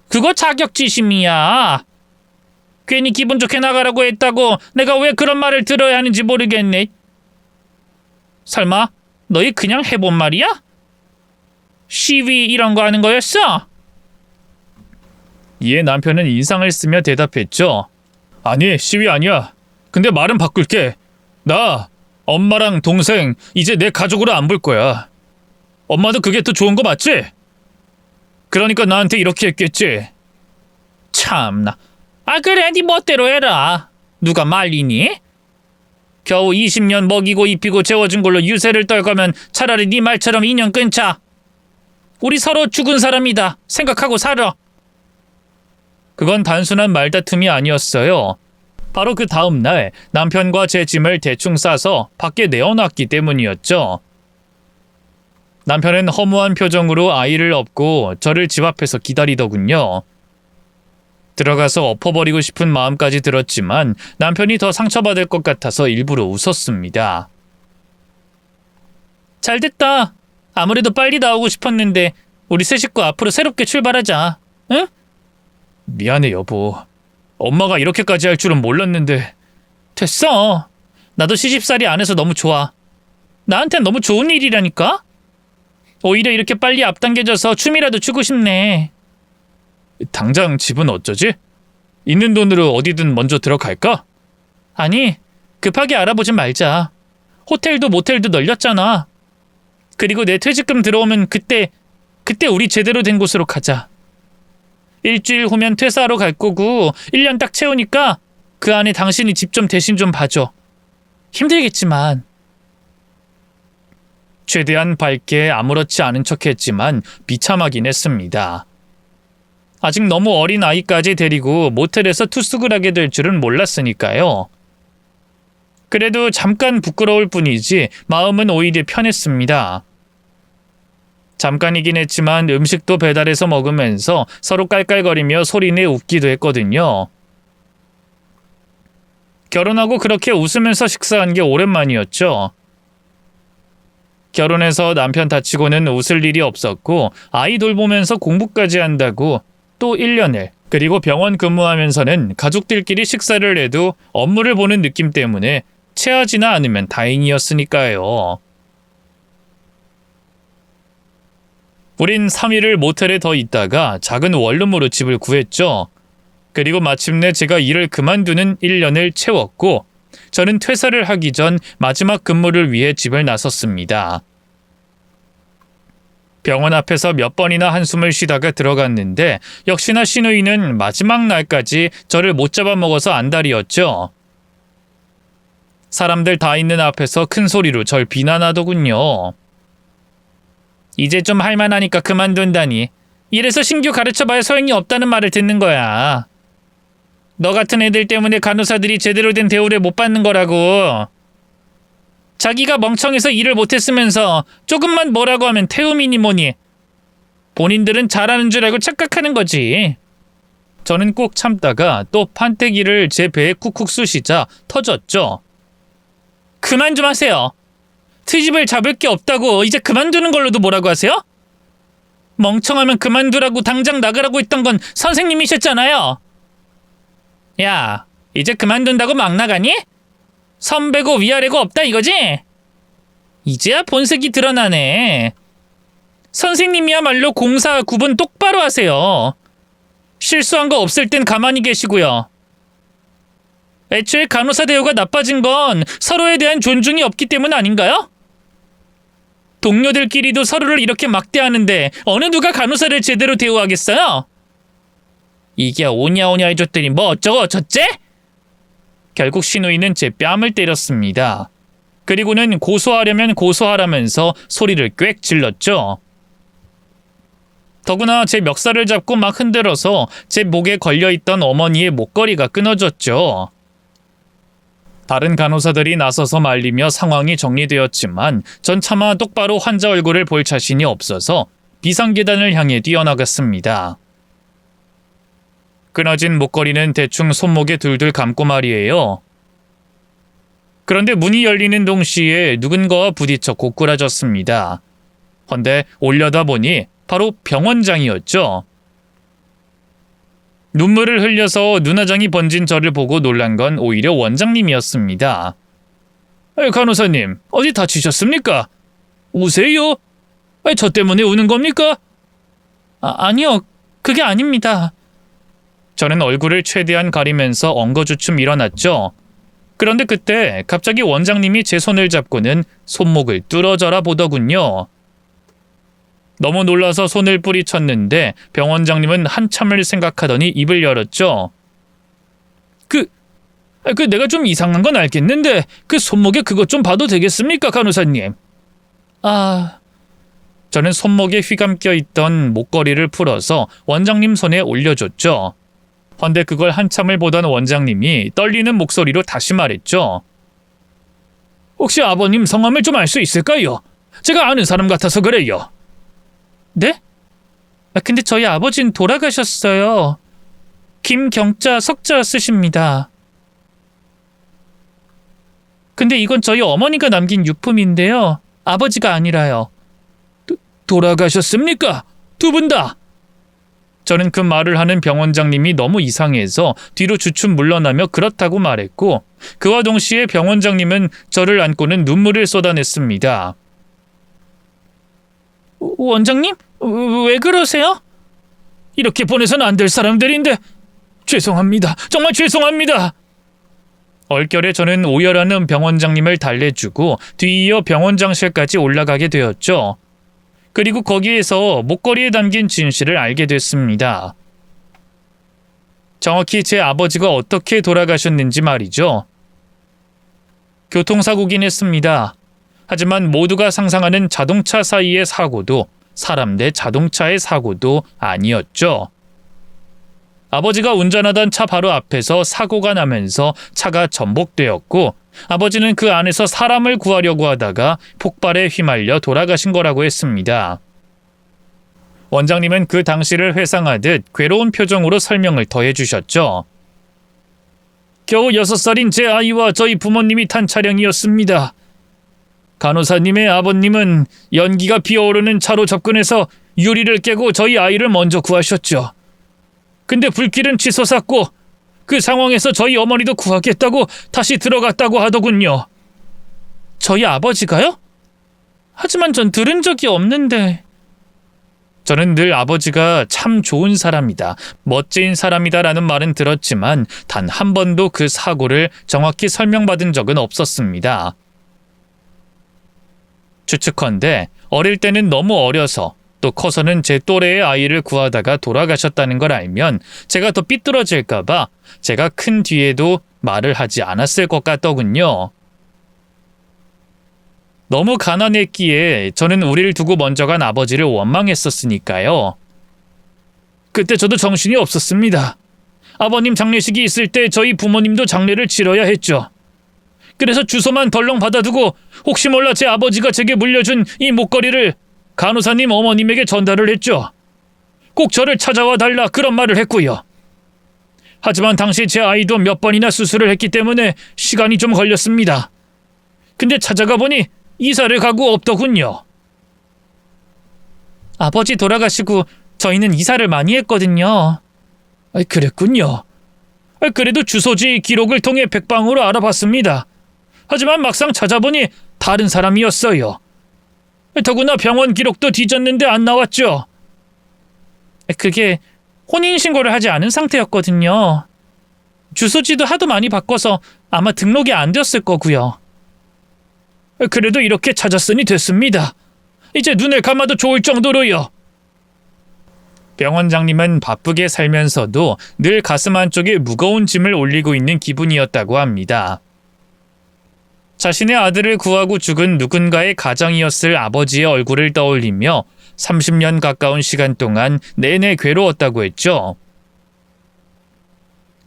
그거 자격지심이야. 괜히 기분 좋게 나가라고 했다고 내가 왜 그런 말을 들어야 하는지 모르겠네. 설마 너희 그냥 해본 말이야? 시위 이런 거 하는 거였어? 이에 남편은 인상을 쓰며 대답했죠. 아니, 시위 아니야. 근데 말은 바꿀게. 나 엄마랑 동생 이제 내 가족으로 안 볼 거야. 엄마도 그게 더 좋은 거 맞지? 그러니까 나한테 이렇게 했겠지. 참나. 아 그래, 네 멋대로 해라. 누가 말리니? 겨우 20년 먹이고 입히고 재워준 걸로 유세를 떨거면 차라리 네 말처럼 인연 끊자. 우리 서로 죽은 사람이다 생각하고 살아. 그건 단순한 말다툼이 아니었어요. 바로 그 다음 날 남편과 제 짐을 대충 싸서 밖에 내어놨기 때문이었죠. 남편은 허무한 표정으로 아이를 업고 저를 집 앞에서 기다리더군요. 들어가서 엎어버리고 싶은 마음까지 들었지만 남편이 더 상처받을 것 같아서 일부러 웃었습니다. 잘됐다. 아무래도 빨리 나오고 싶었는데 우리 세 식구 앞으로 새롭게 출발하자. 응? 미안해 여보. 엄마가 이렇게까지 할 줄은 몰랐는데. 됐어. 나도 시집살이 안 해서 너무 좋아. 나한텐 너무 좋은 일이라니까? 오히려 이렇게 빨리 앞당겨져서 춤이라도 추고 싶네. 당장 집은 어쩌지? 있는 돈으로 어디든 먼저 들어갈까? 아니, 급하게 알아보진 말자. 호텔도 모텔도 널렸잖아. 그리고 내 퇴직금 들어오면 그때 우리 제대로 된 곳으로 가자. 일주일 후면 퇴사하러 갈 거고 1년 딱 채우니까 그 안에 당신이 집 좀 대신 좀 봐줘. 힘들겠지만. 최대한 밝게 아무렇지 않은 척했지만 비참하긴 했습니다. 아직 너무 어린 아이까지 데리고 모텔에서 투숙을 하게 될 줄은 몰랐으니까요. 그래도 잠깐 부끄러울 뿐이지 마음은 오히려 편했습니다. 잠깐이긴 했지만 음식도 배달해서 먹으면서 서로 깔깔거리며 소리내 웃기도 했거든요. 결혼하고 그렇게 웃으면서 식사한 게 오랜만이었죠. 결혼해서 남편 다치고는 웃을 일이 없었고 아이 돌보면서 공부까지 한다고 또 1년을, 그리고 병원 근무하면서는 가족들끼리 식사를 해도 업무를 보는 느낌 때문에 체하지나 않으면 다행이었으니까요. 우린 3일을 모텔에 더 있다가 작은 원룸으로 집을 구했죠. 그리고 마침내 제가 일을 그만두는 1년을 채웠고 저는 퇴사를 하기 전 마지막 근무를 위해 집을 나섰습니다. 병원 앞에서 몇 번이나 한숨을 쉬다가 들어갔는데 역시나 시누이는 마지막 날까지 저를 못 잡아먹어서 안달이었죠. 사람들 다 있는 앞에서 큰 소리로 절 비난하더군요. 이제 좀 할만하니까 그만둔다니. 이래서 신규 가르쳐봐야 소용이 없다는 말을 듣는 거야. 너 같은 애들 때문에 간호사들이 제대로 된 대우를 못 받는 거라고. 자기가 멍청해서 일을 못했으면서 조금만 뭐라고 하면 태움이니 뭐니. 본인들은 잘하는 줄 알고 착각하는 거지. 저는 꼭 참다가 또 판때기를 제 배에 쿡쿡 쑤시자 터졌죠. 그만 좀 하세요. 트집을 잡을 게 없다고 이제 그만두는 걸로도 뭐라고 하세요? 멍청하면 그만두라고 당장 나가라고 했던 건 선생님이셨잖아요. 야, 이제 그만둔다고 막 나가니? 선배고 위아래고 없다 이거지? 이제야 본색이 드러나네. 선생님이야말로 공사 구분 똑바로 하세요. 실수한 거 없을 땐 가만히 계시고요. 애초에 간호사 대우가 나빠진 건 서로에 대한 존중이 없기 때문 아닌가요? 동료들끼리도 서로를 이렇게 막대하는데 어느 누가 간호사를 제대로 대우하겠어요? 이게 오냐오냐 해줬더니 뭐 어쩌고 어쩌째? 결국 시누이는 제 뺨을 때렸습니다. 그리고는 고소하려면 고소하라면서 소리를 꽥 질렀죠. 더구나 제 멱살을 잡고 막 흔들어서 제 목에 걸려있던 어머니의 목걸이가 끊어졌죠. 다른 간호사들이 나서서 말리며 상황이 정리되었지만 전 차마 똑바로 환자 얼굴을 볼 자신이 없어서 비상계단을 향해 뛰어나갔습니다. 끊어진 목걸이는 대충 손목에 둘둘 감고 말이에요. 그런데 문이 열리는 동시에 누군가와 부딪혀 고꾸라졌습니다. 헌데 올려다 보니 바로 병원장이었죠. 눈물을 흘려서 눈화장이 번진 저를 보고 놀란 건 오히려 원장님이었습니다. 간호사님, 어디 다치셨습니까? 우세요? 저 때문에 우는 겁니까? 아니요, 그게 아닙니다. 저는 얼굴을 최대한 가리면서 엉거주춤 일어났죠. 그런데 그때 갑자기 원장님이 제 손을 잡고는 손목을 뚫어져라 보더군요. 너무 놀라서 손을 뿌리쳤는데 병원장님은 한참을 생각하더니 입을 열었죠. 내가 좀 이상한 건 알겠는데 그 손목에 그것 좀 봐도 되겠습니까, 간호사님? 저는 손목에 휘감겨 있던 목걸이를 풀어서 원장님 손에 올려줬죠. 헌데 그걸 한참을 보던 원장님이 떨리는 목소리로 다시 말했죠. 혹시 아버님 성함을 좀 알 수 있을까요? 제가 아는 사람 같아서 그래요. 네? 근데 저희 아버진 돌아가셨어요. 김경자 석자 쓰십니다. 근데 이건 저희 어머니가 남긴 유품인데요. 아버지가 아니라요. 돌아가셨습니까? 두 분 다? 저는 그 말을 하는 병원장님이 너무 이상해서 뒤로 주춤 물러나며 그렇다고 말했고 그와 동시에 병원장님은 저를 안고는 눈물을 쏟아냈습니다. 원장님? 왜 그러세요? 이렇게 보내서는 안 될 사람들인데 죄송합니다. 정말 죄송합니다. 얼결에 저는 오열하는 병원장님을 달래주고 뒤이어 병원장실까지 올라가게 되었죠. 그리고 거기에서 목걸이에 담긴 진실을 알게 됐습니다. 정확히 제 아버지가 어떻게 돌아가셨는지 말이죠. 교통사고긴 했습니다. 하지만 모두가 상상하는 자동차 사이의 사고도 사람 대 자동차의 사고도 아니었죠. 아버지가 운전하던 차 바로 앞에서 사고가 나면서 차가 전복되었고 아버지는 그 안에서 사람을 구하려고 하다가 폭발에 휘말려 돌아가신 거라고 했습니다. 원장님은 그 당시를 회상하듯 괴로운 표정으로 설명을 더해주셨죠. 겨우 6살인 제 아이와 저희 부모님이 탄 차량이었습니다. 간호사님의 아버님은 연기가 피어오르는 차로 접근해서 유리를 깨고 저희 아이를 먼저 구하셨죠. 근데 불길은 치솟았고 그 상황에서 저희 어머니도 구하겠다고 다시 들어갔다고 하더군요. 저희 아버지가요? 하지만 전 들은 적이 없는데. 저는 늘 아버지가 참 좋은 사람이다, 멋진 사람이다라는 말은 들었지만 단 한 번도 그 사고를 정확히 설명받은 적은 없었습니다. 추측컨대 어릴 때는 너무 어려서 또 커서는 제 또래의 아이를 구하다가 돌아가셨다는 걸 알면 제가 더 삐뚤어질까봐 제가 큰 뒤에도 말을 하지 않았을 것 같더군요. 너무 가난했기에 저는 우리를 두고 먼저 간 아버지를 원망했었으니까요. 그때 저도 정신이 없었습니다. 아버님 장례식이 있을 때 저희 부모님도 장례를 치러야 했죠. 그래서 주소만 덜렁 받아두고 혹시 몰라 제 아버지가 제게 물려준 이 목걸이를 간호사님 어머님에게 전달을 했죠. 꼭 저를 찾아와 달라 그런 말을 했고요. 하지만 당시 제 아이도 몇 번이나 수술을 했기 때문에 시간이 좀 걸렸습니다. 근데 찾아가 보니 이사를 가고 없더군요. 아버지 돌아가시고 저희는 이사를 많이 했거든요. 그랬군요. 그래도 주소지 기록을 통해 백방으로 알아봤습니다. 하지만 막상 찾아보니 다른 사람이었어요. 더구나 병원 기록도 뒤졌는데 안 나왔죠. 그게 혼인신고를 하지 않은 상태였거든요. 주소지도 하도 많이 바꿔서 아마 등록이 안 되었을 거고요. 그래도 이렇게 찾았으니 됐습니다. 이제 눈을 감아도 좋을 정도로요. 병원장님은 바쁘게 살면서도 늘 가슴 한쪽에 무거운 짐을 올리고 있는 기분이었다고 합니다. 자신의 아들을 구하고 죽은 누군가의 가장이었을 아버지의 얼굴을 떠올리며 30년 가까운 시간 동안 내내 괴로웠다고 했죠.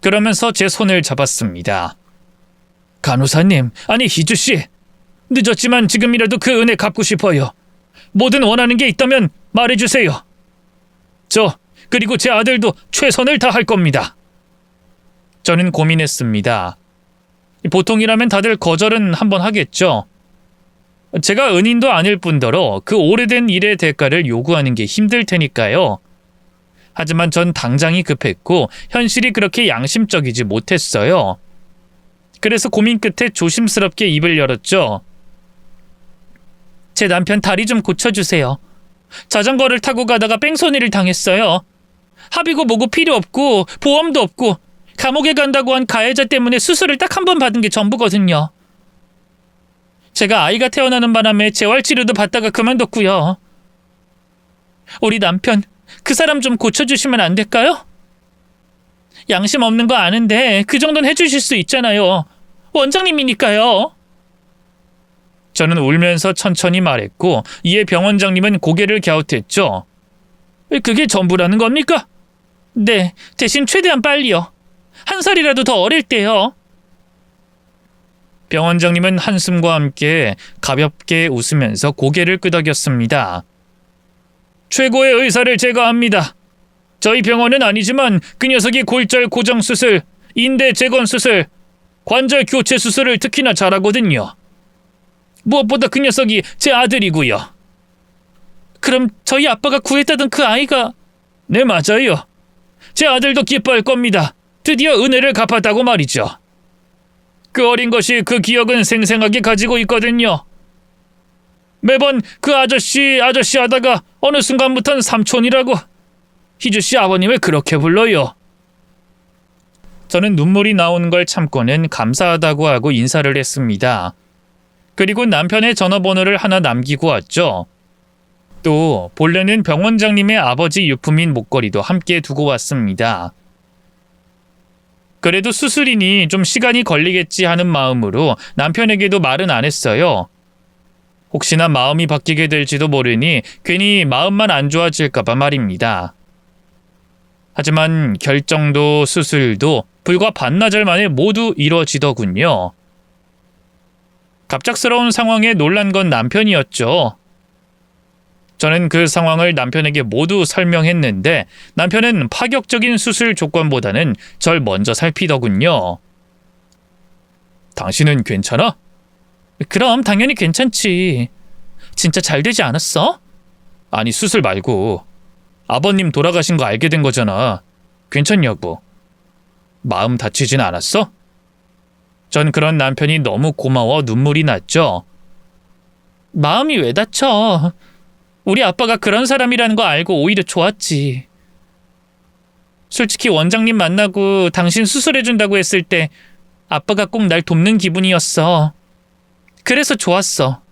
그러면서 제 손을 잡았습니다. 간호사님, 아니 희주씨. 늦었지만 지금이라도 그 은혜 갚고 싶어요. 뭐든 원하는 게 있다면 말해주세요. 그리고 제 아들도 최선을 다할 겁니다. 저는 고민했습니다. 보통이라면 다들 거절은 한번 하겠죠. 제가 은인도 아닐 뿐더러 그 오래된 일의 대가를 요구하는 게 힘들 테니까요. 하지만 전 당장이 급했고 현실이 그렇게 양심적이지 못했어요. 그래서 고민 끝에 조심스럽게 입을 열었죠. 제 남편 다리 좀 고쳐주세요. 자전거를 타고 가다가 뺑소니를 당했어요. 합의고 뭐고 필요 없고 보험도 없고 감옥에 간다고 한 가해자 때문에 수술을 딱 한 번 받은 게 전부거든요. 제가 아이가 태어나는 바람에 재활치료도 받다가 그만뒀고요. 우리 남편, 그 사람 좀 고쳐주시면 안 될까요? 양심 없는 거 아는데 그 정도는 해주실 수 있잖아요. 원장님이니까요. 저는 울면서 천천히 말했고 이에 병원장님은 고개를 갸웃했죠. 그게 전부라는 겁니까? 네, 대신 최대한 빨리요. 한 살이라도 더 어릴 때요. 병원장님은 한숨과 함께 가볍게 웃으면서 고개를 끄덕였습니다. 최고의 의사를 제가 합니다. 저희 병원은 아니지만 그 녀석이 골절 고정 수술, 인대 재건 수술, 관절 교체 수술을 특히나 잘하거든요. 무엇보다 그 녀석이 제 아들이고요. 그럼 저희 아빠가 구했다던 그 아이가... 네, 맞아요. 제 아들도 기뻐할 겁니다. 드디어 은혜를 갚았다고 말이죠. 그 어린 것이 그 기억은 생생하게 가지고 있거든요. 매번 그 아저씨 하다가 어느 순간부터는 삼촌이라고. 희주씨 아버님을 그렇게 불러요. 저는 눈물이 나오는 걸 참고는 감사하다고 하고 인사를 했습니다. 그리고 남편의 전화번호를 하나 남기고 왔죠. 또 본래는 병원장님의 아버지 유품인 목걸이도 함께 두고 왔습니다. 그래도 수술이니 좀 시간이 걸리겠지 하는 마음으로 남편에게도 말은 안 했어요. 혹시나 마음이 바뀌게 될지도 모르니 괜히 마음만 안 좋아질까봐 말입니다. 하지만 결정도 수술도 불과 반나절 만에 모두 이뤄지더군요. 갑작스러운 상황에 놀란 건 남편이었죠. 저는 그 상황을 남편에게 모두 설명했는데 남편은 파격적인 수술 조건보다는 절 먼저 살피더군요. 당신은 괜찮아? 그럼 당연히 괜찮지. 진짜 잘 되지 않았어? 아니, 수술 말고. 아버님 돌아가신 거 알게 된 거잖아. 괜찮냐고. 마음 다치진 않았어? 전 그런 남편이 너무 고마워 눈물이 났죠. 마음이 왜 다쳐? 우리 아빠가 그런 사람이라는 거 알고 오히려 좋았지. 솔직히 원장님 만나고 당신 수술해준다고 했을 때 아빠가 꼭 날 돕는 기분이었어. 그래서 좋았어.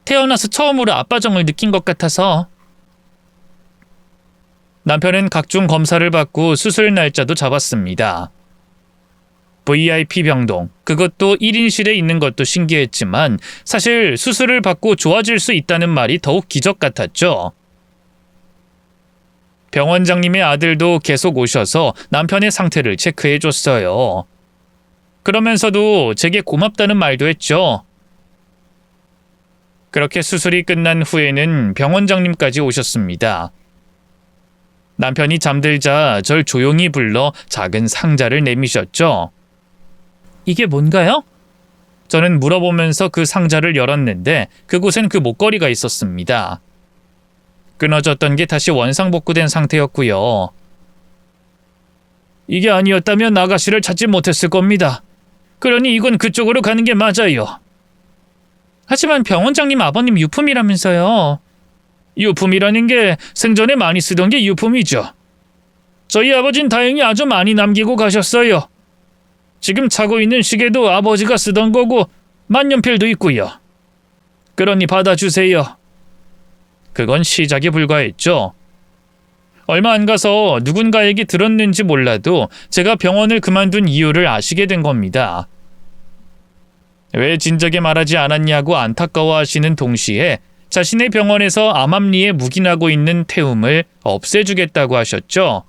태어나서 처음으로 아빠정을 느낀 것 같아서. 남편은 각종 검사를 받고 수술 날짜도 잡았습니다. VIP 병동, 그것도 1인실에 있는 것도 신기했지만 사실 수술을 받고 좋아질 수 있다는 말이 더욱 기적 같았죠. 병원장님의 아들도 계속 오셔서 남편의 상태를 체크해줬어요. 그러면서도 제게 고맙다는 말도 했죠. 그렇게 수술이 끝난 후에는 병원장님까지 오셨습니다. 남편이 잠들자 절 조용히 불러 작은 상자를 내미셨죠. 이게 뭔가요? 저는 물어보면서 그 상자를 열었는데 그곳엔 그 목걸이가 있었습니다. 끊어졌던 게 다시 원상복구된 상태였고요. 이게 아니었다면 아가씨를 찾지 못했을 겁니다. 그러니 이건 그쪽으로 가는 게 맞아요. 하지만 병원장님 아버님 유품이라면서요. 유품이라는 게 생전에 많이 쓰던 게 유품이죠. 저희 아버진 다행히 아주 많이 남기고 가셨어요. 지금 차고 있는 시계도 아버지가 쓰던 거고 만년필도 있고요. 그러니 받아주세요. 그건 시작에 불과했죠. 얼마 안 가서 누군가에게 들었는지 몰라도 제가 병원을 그만둔 이유를 아시게 된 겁니다. 왜 진작에 말하지 않았냐고 안타까워하시는 동시에 자신의 병원에서 암암리에 묵인하고 있는 태움을 없애주겠다고 하셨죠.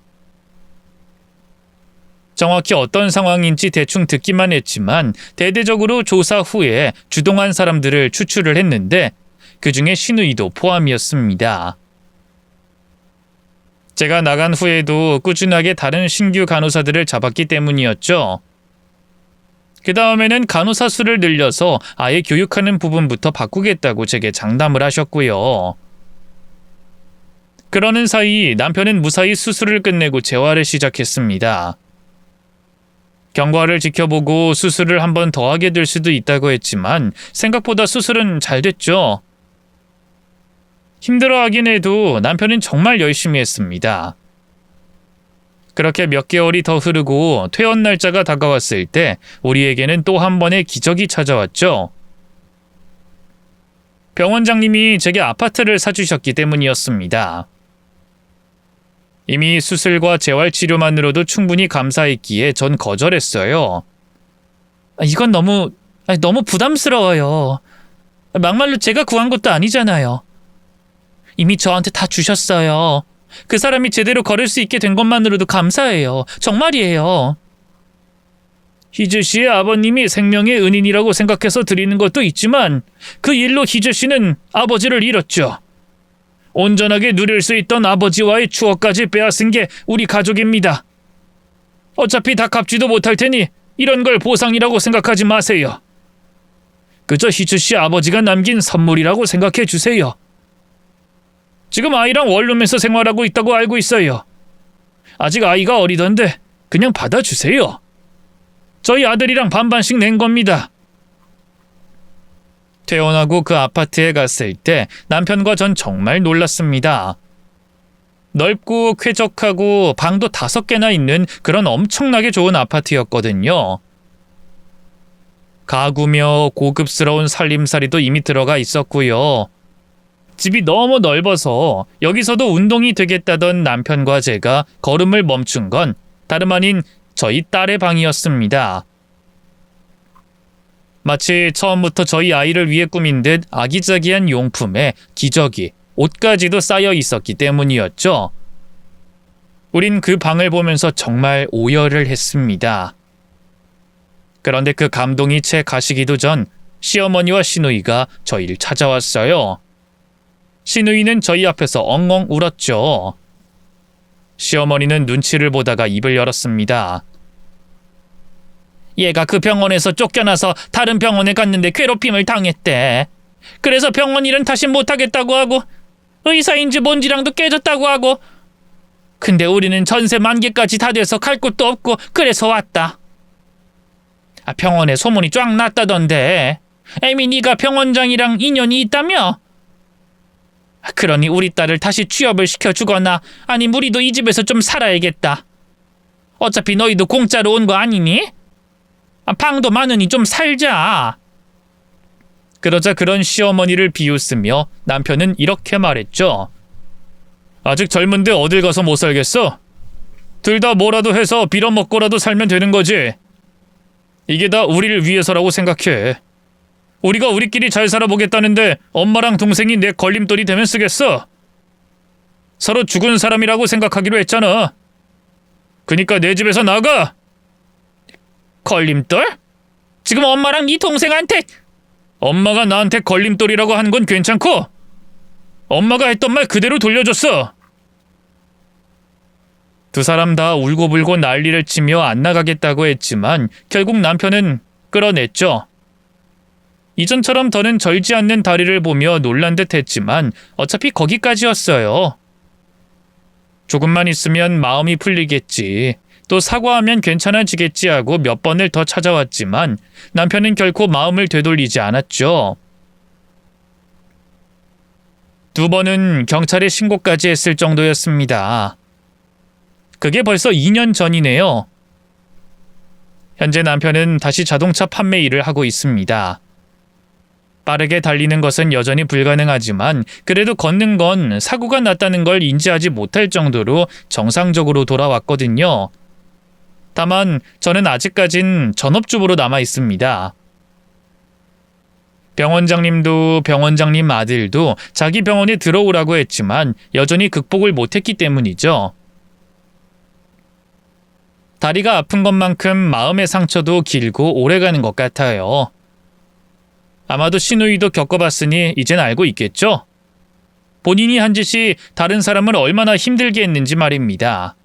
정확히 어떤 상황인지 대충 듣기만 했지만 대대적으로 조사 후에 주동한 사람들을 추출을 했는데 그중에 신우이도 포함이었습니다. 제가 나간 후에도 꾸준하게 다른 신규 간호사들을 잡았기 때문이었죠. 그 다음에는 간호사 수를 늘려서 아예 교육하는 부분부터 바꾸겠다고 제게 장담을 하셨고요. 그러는 사이 남편은 무사히 수술을 끝내고 재활을 시작했습니다. 경과를 지켜보고 수술을 한 번 더 하게 될 수도 있다고 했지만 생각보다 수술은 잘 됐죠. 힘들어하긴 해도 남편은 정말 열심히 했습니다. 그렇게 몇 개월이 더 흐르고 퇴원 날짜가 다가왔을 때 우리에게는 또 한 번의 기적이 찾아왔죠. 병원장님이 제게 아파트를 사주셨기 때문이었습니다. 이미 수술과 재활치료만으로도 충분히 감사했기에 전 거절했어요. 이건 너무 부담스러워요. 막말로 제가 구한 것도 아니잖아요. 이미 저한테 다 주셨어요. 그 사람이 제대로 걸을 수 있게 된 것만으로도 감사해요. 정말이에요. 희주 씨의 아버님이 생명의 은인이라고 생각해서 드리는 것도 있지만 그 일로 희주 씨는 아버지를 잃었죠. 온전하게 누릴 수 있던 아버지와의 추억까지 빼앗은 게 우리 가족입니다. 어차피 다 갚지도 못할 테니 이런 걸 보상이라고 생각하지 마세요. 그저 희주 씨 아버지가 남긴 선물이라고 생각해 주세요. 지금 아이랑 원룸에서 생활하고 있다고 알고 있어요. 아직 아이가 어리던데 그냥 받아주세요. 저희 아들이랑 반반씩 낸 겁니다. 퇴원하고 그 아파트에 갔을 때 남편과 전 정말 놀랐습니다. 넓고 쾌적하고 방도 5개나 있는 그런 엄청나게 좋은 아파트였거든요. 가구며 고급스러운 살림살이도 이미 들어가 있었고요. 집이 너무 넓어서 여기서도 운동이 되겠다던 남편과 제가 걸음을 멈춘 건 다름 아닌 저희 딸의 방이었습니다. 마치 처음부터 저희 아이를 위해 꾸민 듯 아기자기한 용품에 기저귀, 옷까지도 쌓여 있었기 때문이었죠. 우린 그 방을 보면서 정말 오열을 했습니다. 그런데 그 감동이 채 가시기도 전 시어머니와 시누이가 저희를 찾아왔어요. 신우이는 저희 앞에서 엉엉 울었죠. 시어머니는 눈치를 보다가 입을 열었습니다. 얘가 그 병원에서 쫓겨나서 다른 병원에 갔는데 괴롭힘을 당했대. 그래서 병원 일은 다시 못하겠다고 하고 의사인지 뭔지랑도 깨졌다고 하고, 근데 우리는 전세 만기까지 다 돼서 갈 곳도 없고 그래서 왔다. 병원에 소문이 쫙 났다던데 애미 네가 병원장이랑 인연이 있다며? 그러니 우리 딸을 다시 취업을 시켜주거나 아니면 우리도 이 집에서 좀 살아야겠다. 어차피 너희도 공짜로 온 거 아니니? 방도 많으니 좀 살자. 그러자 그런 시어머니를 비웃으며 남편은 이렇게 말했죠. 아직 젊은데 어딜 가서 못 살겠어? 둘 다 뭐라도 해서 빌어먹고라도 살면 되는 거지. 이게 다 우리를 위해서라고 생각해. 우리가 우리끼리 잘 살아보겠다는데 엄마랑 동생이 내 걸림돌이 되면 쓰겠어? 서로 죽은 사람이라고 생각하기로 했잖아. 그니까 내 집에서 나가! 걸림돌? 지금 엄마랑 네 동생한테... 엄마가 나한테 걸림돌이라고 하는 건 괜찮고 엄마가 했던 말 그대로 돌려줬어. 두 사람 다 울고불고 난리를 치며 안 나가겠다고 했지만 결국 남편은 끌어냈죠. 이전처럼 더는 절지 않는 다리를 보며 놀란 듯 했지만 어차피 거기까지였어요. 조금만 있으면 마음이 풀리겠지, 또 사과하면 괜찮아지겠지 하고 몇 번을 더 찾아왔지만 남편은 결코 마음을 되돌리지 않았죠. 두 번은 경찰에 신고까지 했을 정도였습니다. 그게 벌써 2년 전이네요. 현재 남편은 다시 자동차 판매 일을 하고 있습니다. 빠르게 달리는 것은 여전히 불가능하지만 그래도 걷는 건 사고가 났다는 걸 인지하지 못할 정도로 정상적으로 돌아왔거든요. 다만 저는 아직까진 전업주부로 남아 있습니다. 병원장님도 병원장님 아들도 자기 병원에 들어오라고 했지만 여전히 극복을 못했기 때문이죠. 다리가 아픈 것만큼 마음의 상처도 길고 오래가는 것 같아요. 아마도 신우이도 겪어봤으니 이젠 알고 있겠죠? 본인이 한 짓이 다른 사람을 얼마나 힘들게 했는지 말입니다.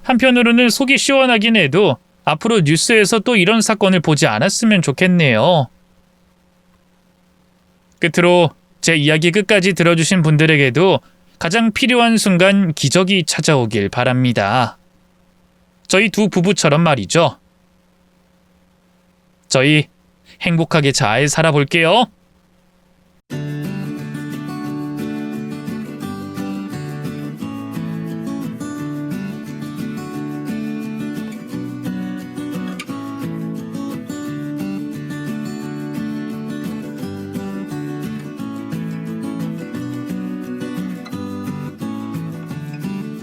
한편으로는 속이 시원하긴 해도 앞으로 뉴스에서 또 이런 사건을 보지 않았으면 좋겠네요. 끝으로 제 이야기 끝까지 들어주신 분들에게도 가장 필요한 순간 기적이 찾아오길 바랍니다. 저희 두 부부처럼 말이죠. 저희 행복하게 잘 살아볼게요.